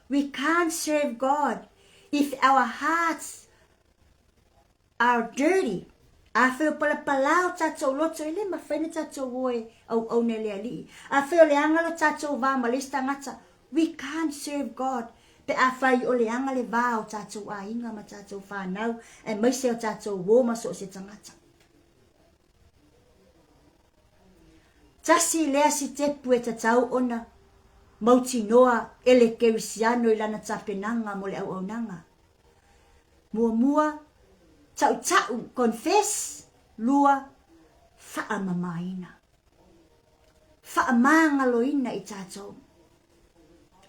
We can't serve God if our hearts are dirty. A feo pala palau tatou loto ele ma whaine tatou woe au nele ali. A feo le angalo tatou va malista ngata. We can't serve God. Pe a whai o le angale va o tatou a inga ma tatou whanau e maise o tatou wo ma so se tangata. Tasi lea si tepu e tatau ona mauti noa ele kerisiano ilana tapenanga mo le au nanga. Mua tau confess lua whaamamaina. Whaamangaloina I tātou.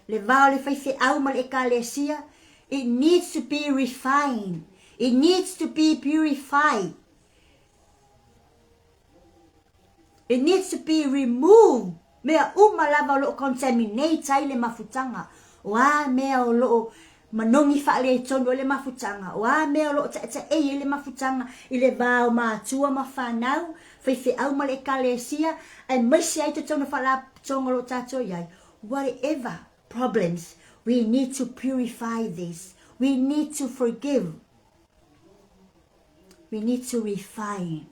Le vao le whaife au ma le ekalesia, it needs to be refined. It needs to be purified. It needs to be removed. Mea umalava lo contaminate ai le mafutanga. Wa mea o lo manongi fa le tono le mafutanga. Wa mea o lo ta e le mafutanga ile vao matua mafanau. Whaife au ma le ekalesia. Ai maisi ai te tono fa la tonga lo tato iai. Whatever problems, we need to purify this. We need to forgive. We need to refine.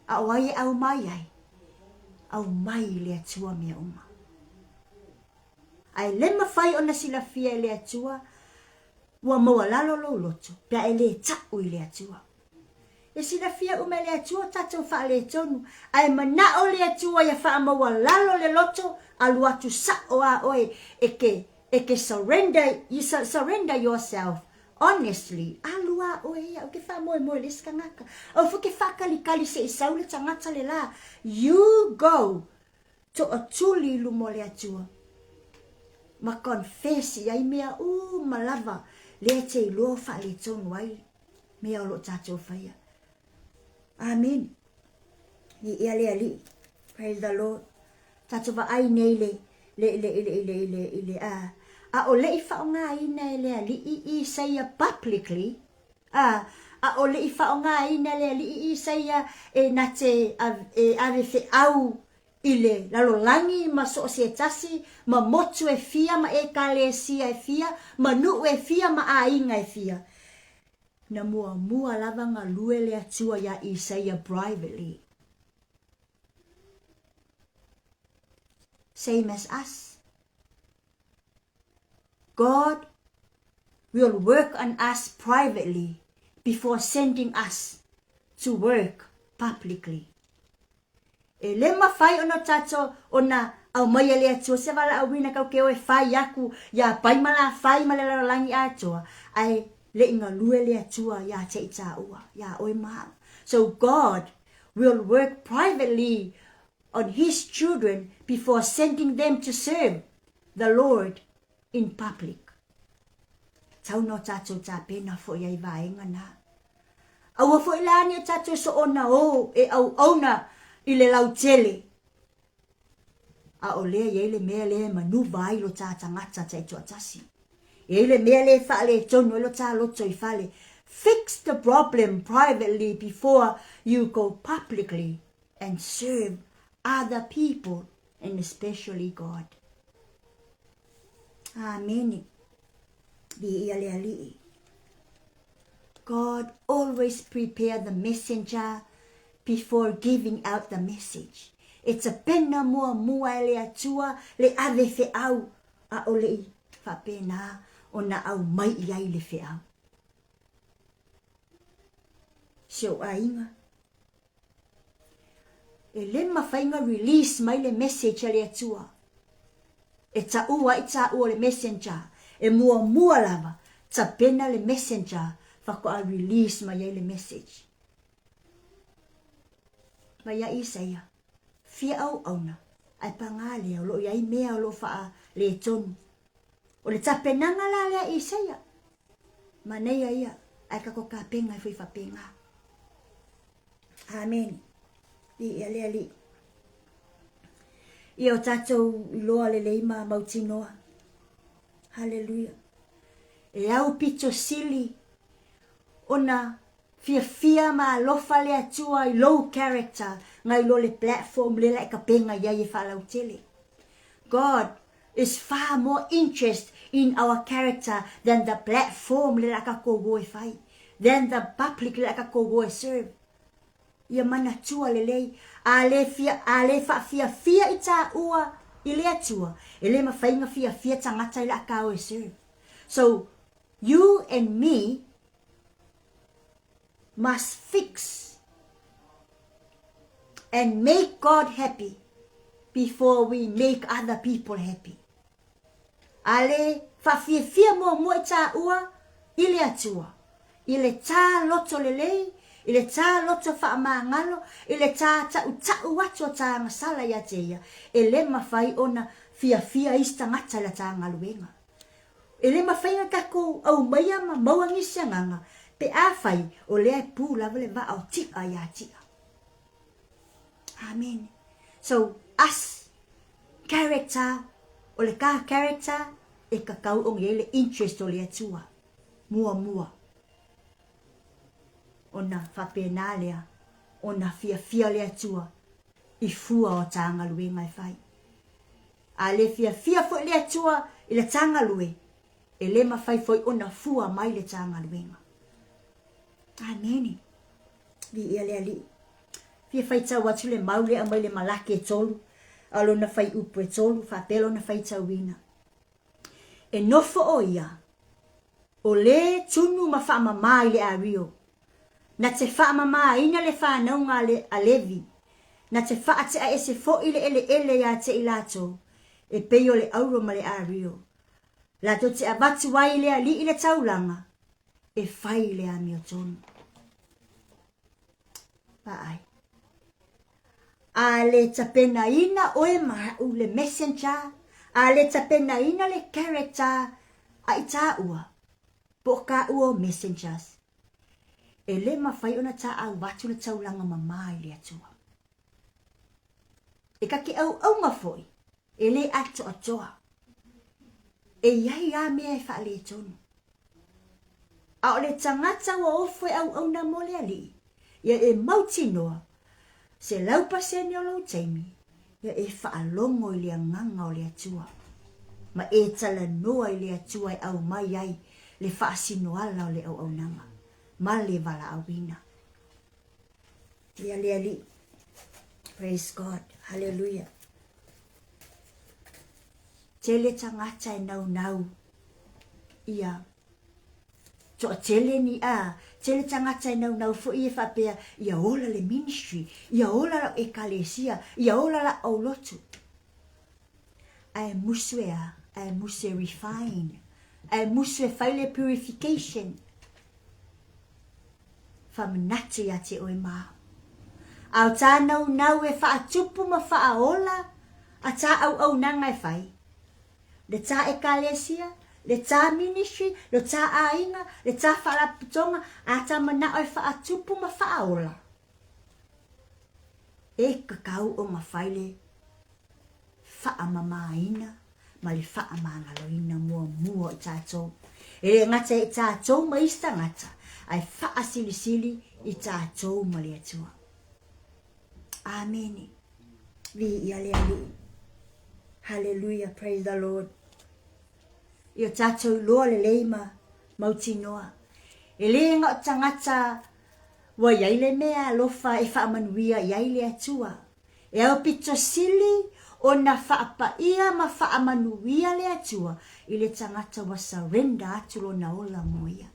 Awai au mai ai. Au mai le atua mea uma. Ai le mawhai ona sila fia le atua. Ua maua lalo lo loto. Pea e le tau I le atua. E sila fia ume le atua tatou wha le tonu. Ai manao le atua ia wha maua lalo le loto. Alu atu sa oa oe eke surrender. You surrender yourself. Honestly, alua oe o ke fa moe les kangaka. O fu ke fa kali se isau le tangata le la. You go to a tuli lumo le atua. Ma confess ai mea malava le te lo fa le tonu ai. Mea lo tatou faya. Amen. Ia le ali. Praise the Lord. Tatou va ai nei le a o le whaonga ina le ali I say publicly. A o le whaonga ina le ali I say e na te ave fe au ile lalolangi ma so se tasi ma motu e fia ma e kalesia e fia ma nu e fia ma a inga e fia. Na mua lava nga lue le atua ya I say privately. Same as us. God will work on us privately before sending us to work publicly. E le mawhai ono tato ona au mai le atua se wala au wina kau keo e whai aku ya paimala whai ma le lalangi atua ai le inga lue le atua ya te ita ua ya oi maa. So God will work privately on his children before sending them to serve the Lord in public. Tau no tatou ta pena fo iai vaenga na. Aua fo ilani o tatou so ona o e au ona I le lau tele. A o lea iei le mea le manu vai lo ta tangata ta ito atasi. Iei le mea le fa le tono lo ta loto I fale. Fix the problem privately before you go publicly and serve other people and especially God. Amen. God always prepare the messenger before giving out the message. It's a pena mua le atua le ave fe au a ole fa pena ona au mai iai le fe au. So ainga. E le mawhainga release mai le message le atua. E ta ua le messenger. E mua lava. Ta pena le messenger. Whako a release mai le message. Mai a Isaiah. Fia au auna. Ai pangale o lo iai mea o lo faa le tonu. O le ta penanga la le a Isaiah. Manei ia. Ai kako ka penga fui fa penga. Amen. Ia le ali. Ia o tatou loa le leima mauti noa. Hallelujah. E au pito sili. Ona fia ma lofa le atua I low character. Ngai lo le platform le like a penga ia ye falau tele. God is far more interested in our character than the platform le like a kogoe fai. Than the public le like a kogoe serve. Ia mana tua lelei ale fa fia ita ua ile atua ele mawhainga fia tangata ile akao e serve. So you and me must fix and make God happy before we make other people happy. Ale fia mo ta ua ile atua. Ile ta loto lelei, ile ta loto fa mangalo, ile ta watu ta ngasala ya teia. Ele mafai ona fia ista ngata la ta ngaluenga. Ele mafai kako au maya ma mawangisa nganga. Pe afai o le pu la vele va au ti ya ti. Amen. So us character o le ka character e kakau o ngele interest o le atua. Mua. Ona fapenalia, ona fia le atua. I fua o tanga lue ngai fai. A le fia fo le atua i le tanga lue. E le mawhai foi ona fua mai le tanga luenga. Amen. Vi ia le ali. Fia fai tau atu le maule a mai le malake e tolu. Alo na fai upu e tolu, fa pelo na fai tau wina. E nofo o ia. O le tunu ma wha mamai le a rio. Na te wha mamai ina le wha naunga le a levi. Na te wha te a ese fo ile ele ya te ilato. E peyo le auro ma le a rio. La to te abatu wai le a li ile taulanga. E fai le a mio tonu. Ai. A le tapena ina o e mahu le messenger. A le tapena ina le character. A ita ua. Poka ua messengers. E le mawhai ona ta au watu le taulanga mamai le atua. E kaki au mawhoi. E le ato atoa. E iai a mea e wha le tonu. A o le tangata wa ofo e au na mole ali. Ia e mauti noa. Se laupa se ni o lau taimi. Ia e whaalongo i le nganga o le atua. Ma e tala noa i le atua e au mai ai. Le whaasinoala o le au nanga. Ma le wala awina. Ia le ali. Praise God. Hallelujah. Tele tangata e nau. Ia. So tele ni a. Tele tangata e nau fo i e whapea. Ia ola le ministry. Ia ola la ekalesia. Ia ola la au lotu. Ai musue a. Ai musue refine. Ai musue faile purification. Whamanatu ia te oe maa. Au tā nau e whaatupu ma whaaola. A tā au nanga e whai. Le tā ekalesia. Le tā ministry, le tā ainga, le tā whalaputonga, a tā manao e whaatupu ma whaaola. E kakau o mawhaile whaamamaina, ma le whaamangaloina mua i tātou. E ngata i tātou ma ista ngata, ai whaasilisili i tātou ma le atua. Amen. Vi i ale ali. Hallelujah, praise the Lord. Ia tātou loa le leima mauti noa. E le ngā tangata wa iai le mea lofa e whaamanuia iai le atua. E au pito sili o na whaapaia ma whaamanuia le atua. I le tangata wa surrender atu lo na ola moia.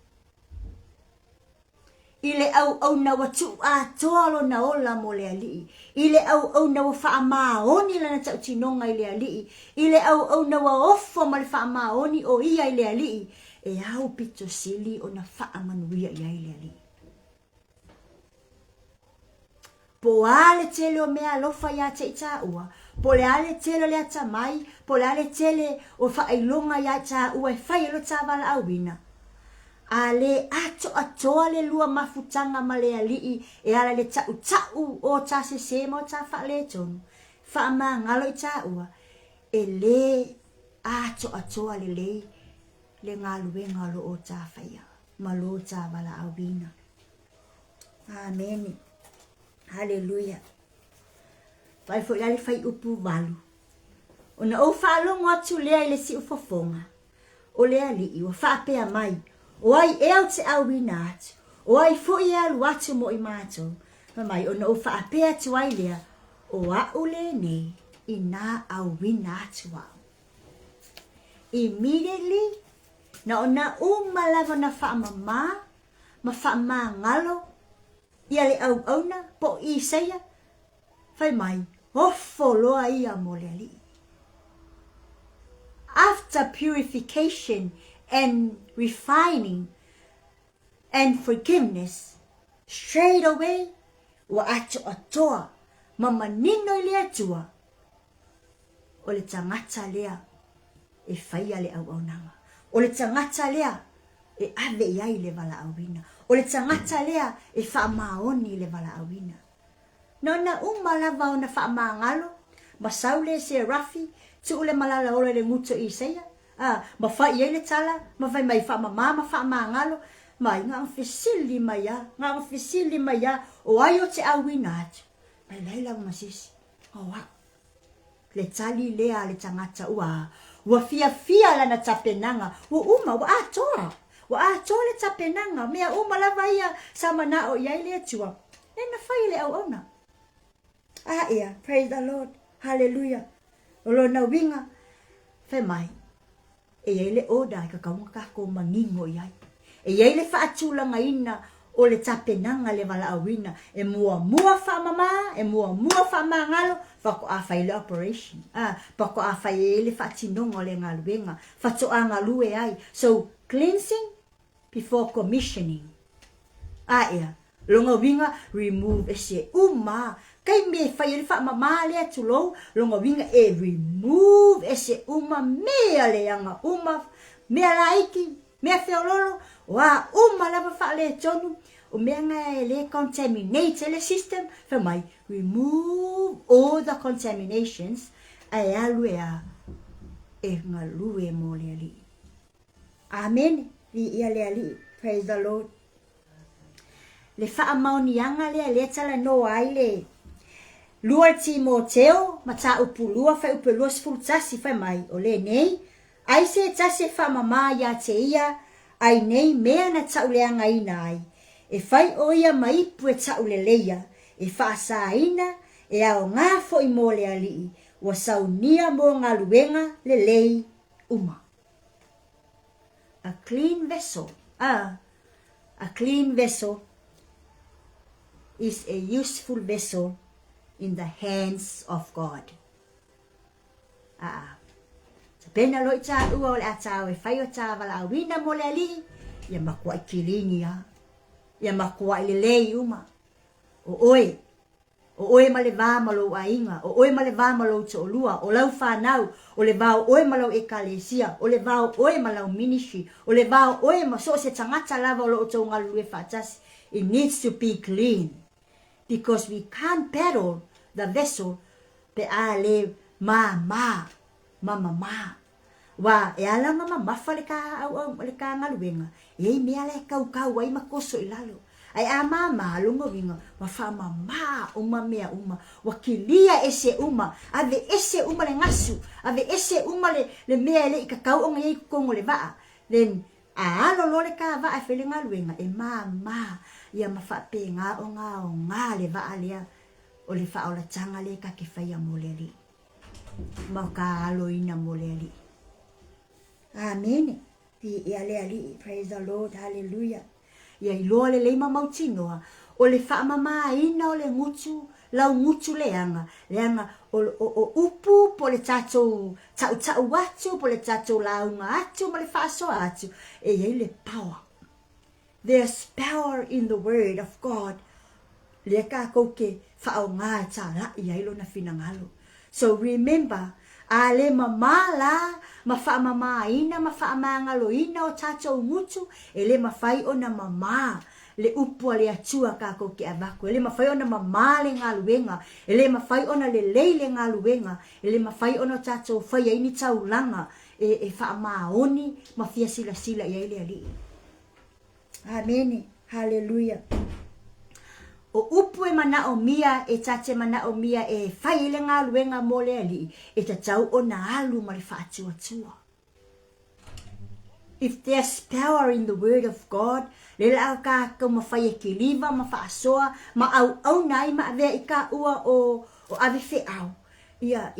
I le au na watu atoa lo na ola mo le alii. I le au na wa whaamaoni la na tau tinonga i le alii. I le au na wa ofo ma le whaamaoni o ia i le alii. E au pito sili o na whaamanuia ia i le alii. Po ale tele o mea lofa ia te ita ua. Po le ale tele le ata mai. Po le ale tele o whailonga ia ta ua e whai alo ta wala awina. Ale ato atoa le lua mafutanga ma le alii e ala le tau o ta se sema o ta wha le tonu. Wha ma ngalo i ta ua. E le ato atoa le lei le ngalue ngalo o ta whaia. Ma lo ta wala awina. Amen. Hallelujah. Pai fo le fai upu walu. O na o whaalongo atu lea i le si ufofonga. O le alii o whaapea mai. O ai e au te awina atu. O ai fo i alu atu mo i mātou. Mamai, o na o whaapea tu ai lea. O au le nei i nā awina atu au. Immediately, na o na umalava na whaamama, ma whaama ngalo, ia le au na, po i seia, whai mai, hofo loa ia mo le ali. after purification and refining and forgiveness, straight away, wa ato atoa, mamanino le atua, o le tangata lea, e whaia le au nanga. O le tangata lea, e ave iai le wala awina. O le tangata lea, e whaamaoni le wala awina. Nona lava o na whaamangalo, masaule se rafi, tu ule malala ora le nguto i seia. Ma whai iai le tala, ma whai mai whaamamama whaamangalo, mai ngā mwhisili mai a, o ai o te awina atu. Mai leila masisi, o wa. Le tali lea le tangata ua, wa fia lana tapenanga, wa atoa. Wa atoa le tapenanga, mea lava ia sama na o iai le atua. E na whai le au ona. Ia, praise the Lord, hallelujah. Olo na winga, whai mai. E iai le oda, ka kaunga kako mangingo iai. E iai le whaatulanga ina, o le tapenanga le wala awina. E mua whamama, e mua whamangalo, whako a whai le operation. Whako a whai le whaatinonga le ngaluenga. Whato a ngalue ai. So, cleansing before commissioning. Ia, longa winga, remove ese uma. Kai me whai le whaamama le atulou, longa winga e remove ese uma mea le anga. Mea laiki, mea whiololo, wa lava wha le tonu, o mea ngai le contaminate le system, wha mai, remove all the contaminations, ai alue e ngalue mo le ali. Amen, ia le ali, praise the Lord. Le wha maunianga le tala no ai le, lua Timoteo, mata upulua, wha upelua sfultasi wha mai, o le nei, ai se tase wha mama ia te ia, ai nei mea na tauleanga ina ai. E whai o ia maipu e tauleleia, e whaasa ina, e ao ngā fo i mō le alii, wa saunia mō ngā luenga le lei uma. A clean vessel, a clean vessel is a useful vessel in the hands of God. Pena loi ta ua o le atao e whai o ta wala awina mo le ali, ia makua i kilingi ia makua i le lei uma. O oe ma le vā malo a inga, o oe ma le vā malo to olua, o lau whanau, o le vā oe malo ekalesia, o le vā oe malo ministry, o le vā oe ma so se tangata lava o lo o tau ngalu e whatasi. It needs to be clean, because we can't paddle the vessel pe a le mama. Wa e ala mama mafale ka au le ka ngaluenga e me ala kau ai makoso ilalo ai a mama lungo winga wa fa mama mea wa kilia ese ave ese le ngasu ave ese le mea le ikakau o ngai kongo le va then a lo le ka va a fele ngaluenga e mama ia mafa pe nga o nga le va alia o le faaolataga le ka ke faia mo le ali ma ka aloina mo le ali. Amen. Ia le ali, praise the Lord, hallelujah. Ia iloa le leima mautinoa, o le whaamamaina o le ngutu, lau ngutu leanga o upu po le tatou tau atu, po le tatou launga atu, ma le whaasoa atu, e iei le power. There's power in the word of God. Le ka kouke whaonga ta la iei lo na finangalo. So remember, ale mamala, mawhaamamaina, mawhaamangaloina o tatou ngutu, e le mawhai o na mama, le upua le atua ka ko ke avako, e le mawhai o na mama le ngā luenga, e le mawhai o na le lei le ngā luenga, e le mawhai o na tatou whai aini taulanga, e whaamaoni, mawhia sila i ele ali. Amen, hallelujah. O upu e mana o mia, e tate mana o mia, e whai le ngā luenga mo le ali, e tatau o na alu ma le whaatua. If there's power in the word of God, le lau ka ma whai e ki liva, ma whaasoa, ma au nai, ma avea i ka ua o ave whi au. Ia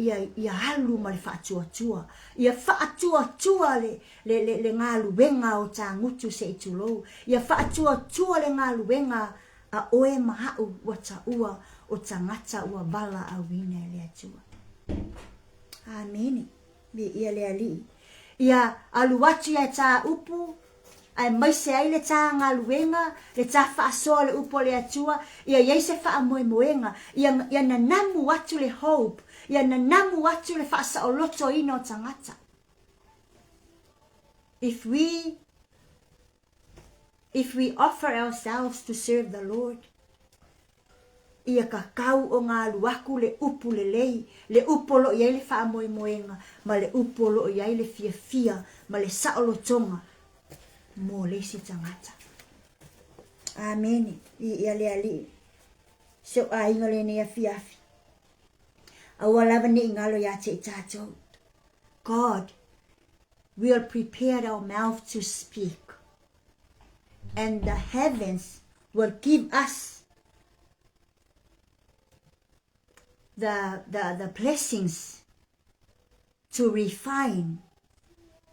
alu ma le whaatua. Ia whaatua le ngā luenga o tā ngutu se i tulou. Ia whaatua le ngā luenga a oe mahau wa ta ua o tangata ua bala a wina le atua. Amen. Be ia le ali. ia aluatu ia ta upu ai mai se ai le ta ngaluenga le ta faasoa le upo le atua ia ia se fa moemoenga ia na namu atu le hope ia na namu atu le faasaoloto ino tangata. If we offer ourselves to serve the Lord, ia kakau o ngā luaku le upu le lei, le upolo iai le wha moemoenga, ma le upolo iai le fia, ma le saolotonga, mo le si tangata. Amen. Ia le ali. So a inga le nea fiafi. Awalawa ni ingalo ya te itato. God will prepare our mouth to speak. And the heavens will give us the blessings to refine,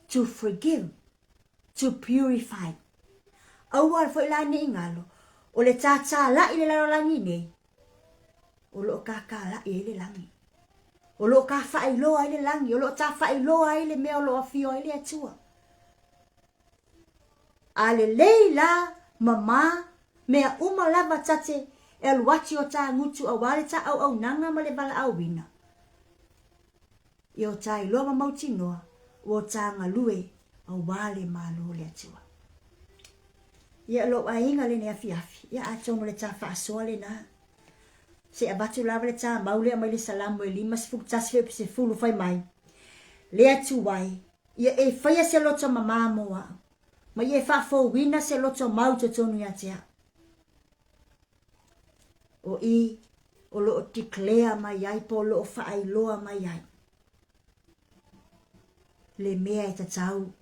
to forgive, to purify. Awal fo ilani ingalo, o le tata la ile la langi nei, o lo kaka la ile langi, o lo ka fa ilo ile langi, o lo ta fa ilo ile me o lo afio ile atua. Ale leila mama mea uma lava tate el wachi o ta ngutu awale ta au nanga ma le bala au wina. Yo ta ilo ma mauti noa o ta ngalue awale malo le atua. Ia lo ainga le ne afi. Ia atono le ta faasoa le na. Se abatu lava le ta maule a mai le salamu e lima se fulu fai mai. Le atu wai. Ia e faya se loto mama moa. Ma ye fa fo wina se loto mau to tonu ya tia. O lo declare mai ai po lo fa ai loa mai ai. Le mea e tatau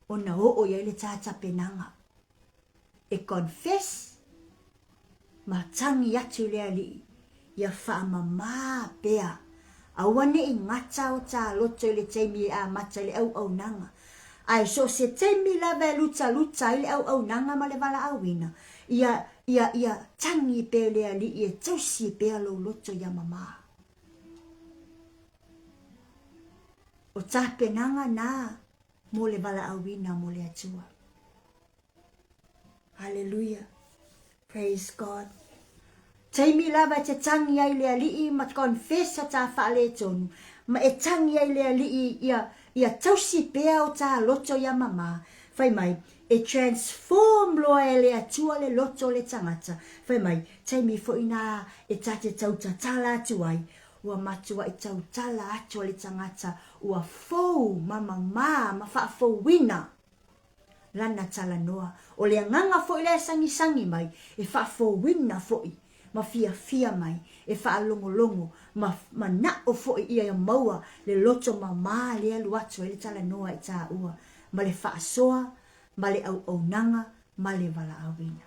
o na o ye le tata penanga. E confess ma tangi atu le ali ya fa mama pea. Awane i ngata o ta loto le teimi a mata le au nanga. Ai so se temi lava luta ile au nanga ma le vala awina. Ia tangi pe le ali ia tausi pe lo loto ya mama. O tape nanga na mo le vala awina mo le atua. Hallelujah. Praise God. Temi lava te tangi ai le ali ma confess ta fa le tonu. Ma e tangi ai le ali ia tausi pea o ta loto ya mama. Fai mai, e transform loa e le atua le loto le tangata. Fai mai, taimi fo ina e tate tau tatala atuai. Ua matua e tau tala atua le tangata. Ua fou mama ma faa fou wina. Lana tala noa. O le nganga fo ile sangi mai. E faa fou wina fo i. Ma fia mai, e faa longo, ma na o fo ia ya maua, le loto mama le alu atu, le tala noa i ta ua, ma le faa soa, ma le au nanga, ma le vala awina.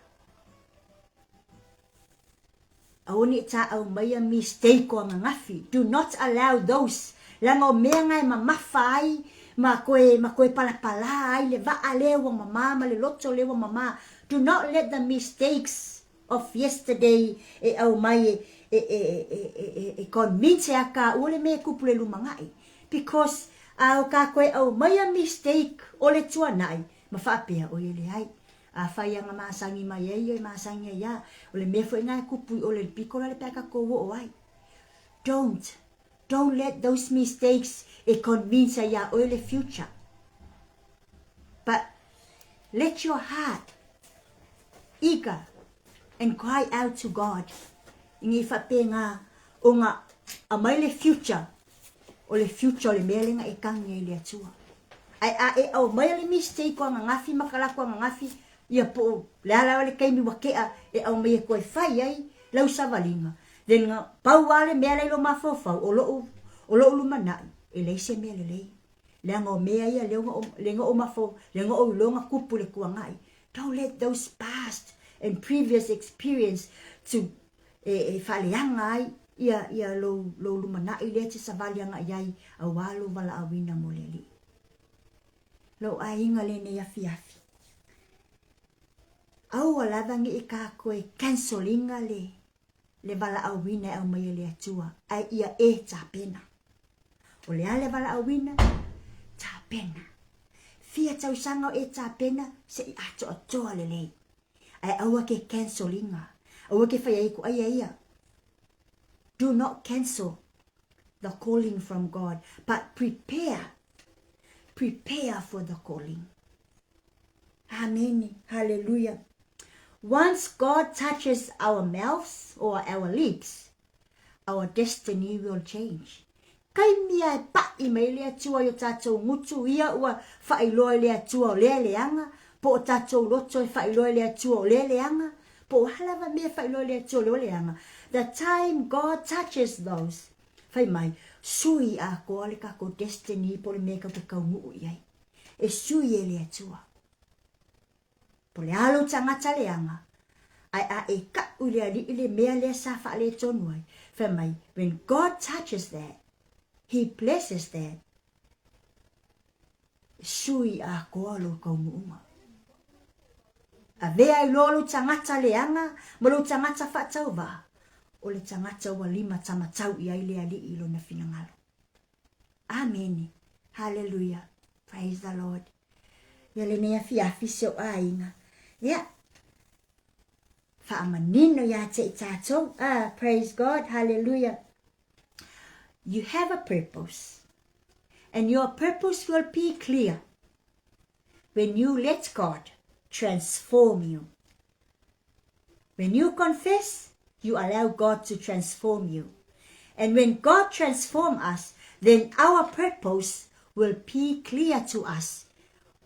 Aoni ta au maya mistake o ngafi, do not allow those, langa o mea ngai ma mafai, ma koe palapala ai, le va alewa mama, ma le loto lewa mama, do not let the mistakes of yesterday e au mai e convince aka ole me kupule lumangai because au ka koe au mai a mistake ole tua nai ma faapea o ile ai a fai anga masangi mai e masangi ya ole me foi ngai kupu ole pikola le peka ko o ai don't let those mistakes e convince ya ole future but let your heart eager and cry out to God. Ingi whapenga o ngā a mai le future. O le future le mealenga e kange le atua. Ai au mai le mistake o ngā ngafi makalako o ngā ngafi. Ia po le ala le kaimi wakea e au mai e koe whai ai lau savalinga. Le ngā pau ale mea leilo mawhawhau o lo lumanai. E leise mea le lei. Le anga o mea ia le ngā o mawhau. Le ngā o longa kupu le kuangai. Don't let those past and previous experience to faleanga ai ia lo lumana i le te savalianga iai a walo wala awina mo le li. Lo ainga le ne afi. Au alavangi i ka koe cancelinga le wala awina au mai le atua ai ia e ta pena. O le ale wala awina ta pena. fia tau sanga e ta pena se I ato atoa lele. Ai aua ke cancelinga. Aua ke whai ko ai. Do not cancel the calling from God, but prepare for the calling. Amen. Hallelujah. Once God touches our mouths or our lips, our destiny will change. Kai mia e pa I mai lea tua yo tātou ngutu ia ua whailoa lea tua o lea leanga, po o tātou loto e whailoa lea tua o lea leanga, po o halawa mea whailoa lea tua o lea leanga. The time God touches those, whai mai, sui a koa le kako destiny po le mea kako kaungu iai. E sui e lea tua. Po le alo tangata leanga, ai a e ka ulea li ile mea lea sa wha le tonuai. Whai mai, when God touches that, He blesses that. Sui a koa lo kaunga. A vea I lolo tangata leanga, ma lo tangata whatau wa. O le tangata wa lima tamatau I aile ali ilo na finangalo. Amen. Hallelujah. Praise the Lord. Yale nea fiafi seo a inga. Yeah. Whaamanino ya te tatou. Praise God. Hallelujah. You have a purpose, and your purpose will be clear when you let God transform you. When you confess, you allow God to transform you. And when God transforms us, then our purpose will be clear to us.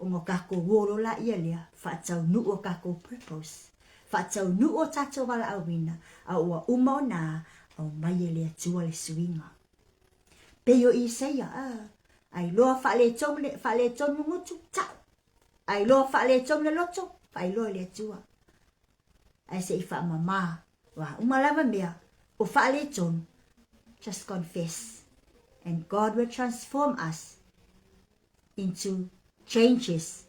O ngo kako wolo la ia lea, whaatau nu o kako purpose. Whaatau nu o tato wala awina, a ua umau na, au mai lea tua le suinga. Peo Isaiah, ai loa whale tonu ngutu, tau. Ai loa whale tonu loto, ai loa lea tua. Ai se I wha mama, wa umalawa mea, o whale tonu, just confess. And God will transform us into changes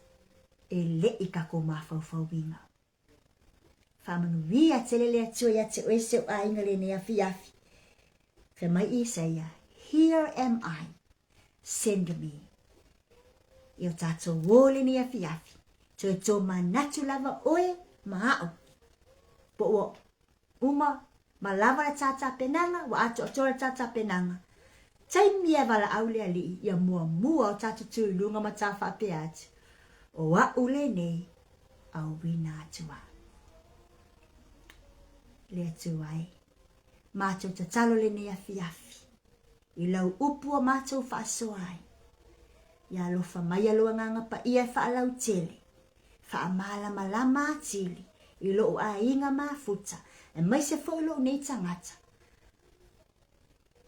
e le I kako mawhau winga. Whamanu a tele lea tua ia te oese o a inga le nea fiafi. Whamai Isaiah, here am I, send me. Io tato wole ni afi. So e tō manatu lava oe maao. Po o uma ma lava la tata penanga, wa ato atora tata penanga. Tai mia wala aule ali, ia mua o tata tui lunga matafa pe atu. O wa ule nei, au wina atua. Le atuai, mato tatalo le ni afi. I lau upu o mātou whaasoai. Ia lofa mai aloa nganga pa ia whaalau tele. Whaamala malama atili. I loo a inga Maapupula. E mai se whaolo nei tangata.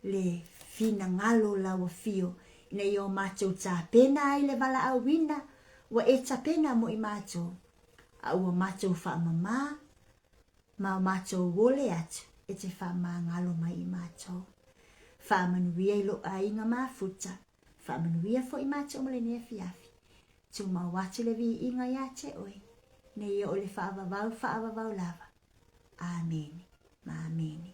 Le fina ngalo lau fio. Ina I o mātou tā pena ai le wala au wina. Wa e tā pena mo I mātou. A ua mātou whaamama. Ma mātou wole atu. E te whaama ngalo mai I mātou. Whaamanuia I lo a inga Maapupula. Whaamanuia fo I mātou mole nea fiafi. Tu mawatu le vi inga ia te oi. Ne ia o le whaavavau lava. Amen. Amen.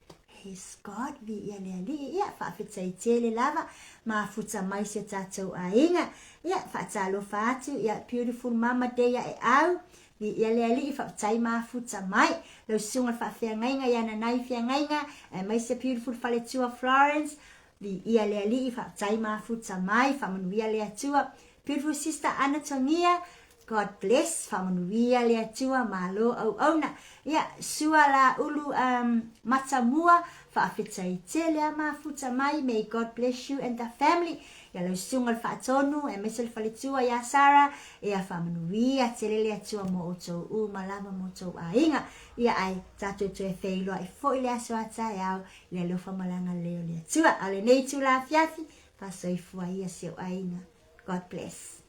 Praise God. Vi ia lea li. Ia whaafetai tele lava. Maapupula mai se tātou a inga. Ia whaatalo whaatu. Ia beautiful mama day e au. Vi ia lea li I whaatai Maapupula mai. Lau sunga whaafeangainga ia nanai whiangainga. E mai se beautiful whaletua Florence. Vi ia lea li I whaatai Maapupula mai. Whamanuia lea tua. Beautiful sister Anna Tongia. God bless. Whamanuia lea tua. Malo au auna. Ia sua la ulu matamua. Whaafetai tele a Maapupula mai. May God bless you and the family. Ia lau sunga whaatonu. E mai se le whaletua ia Sarah. Ia whamanuia tele lea tua mo o tau malama mo tau a inga. Ia ai tātou tu e whailoa I fo I lea soata e au. Ia leo whamalanga leo lea tua. Ale nei tu la fiafi. Pasoi fua ia seo a inga. God bless.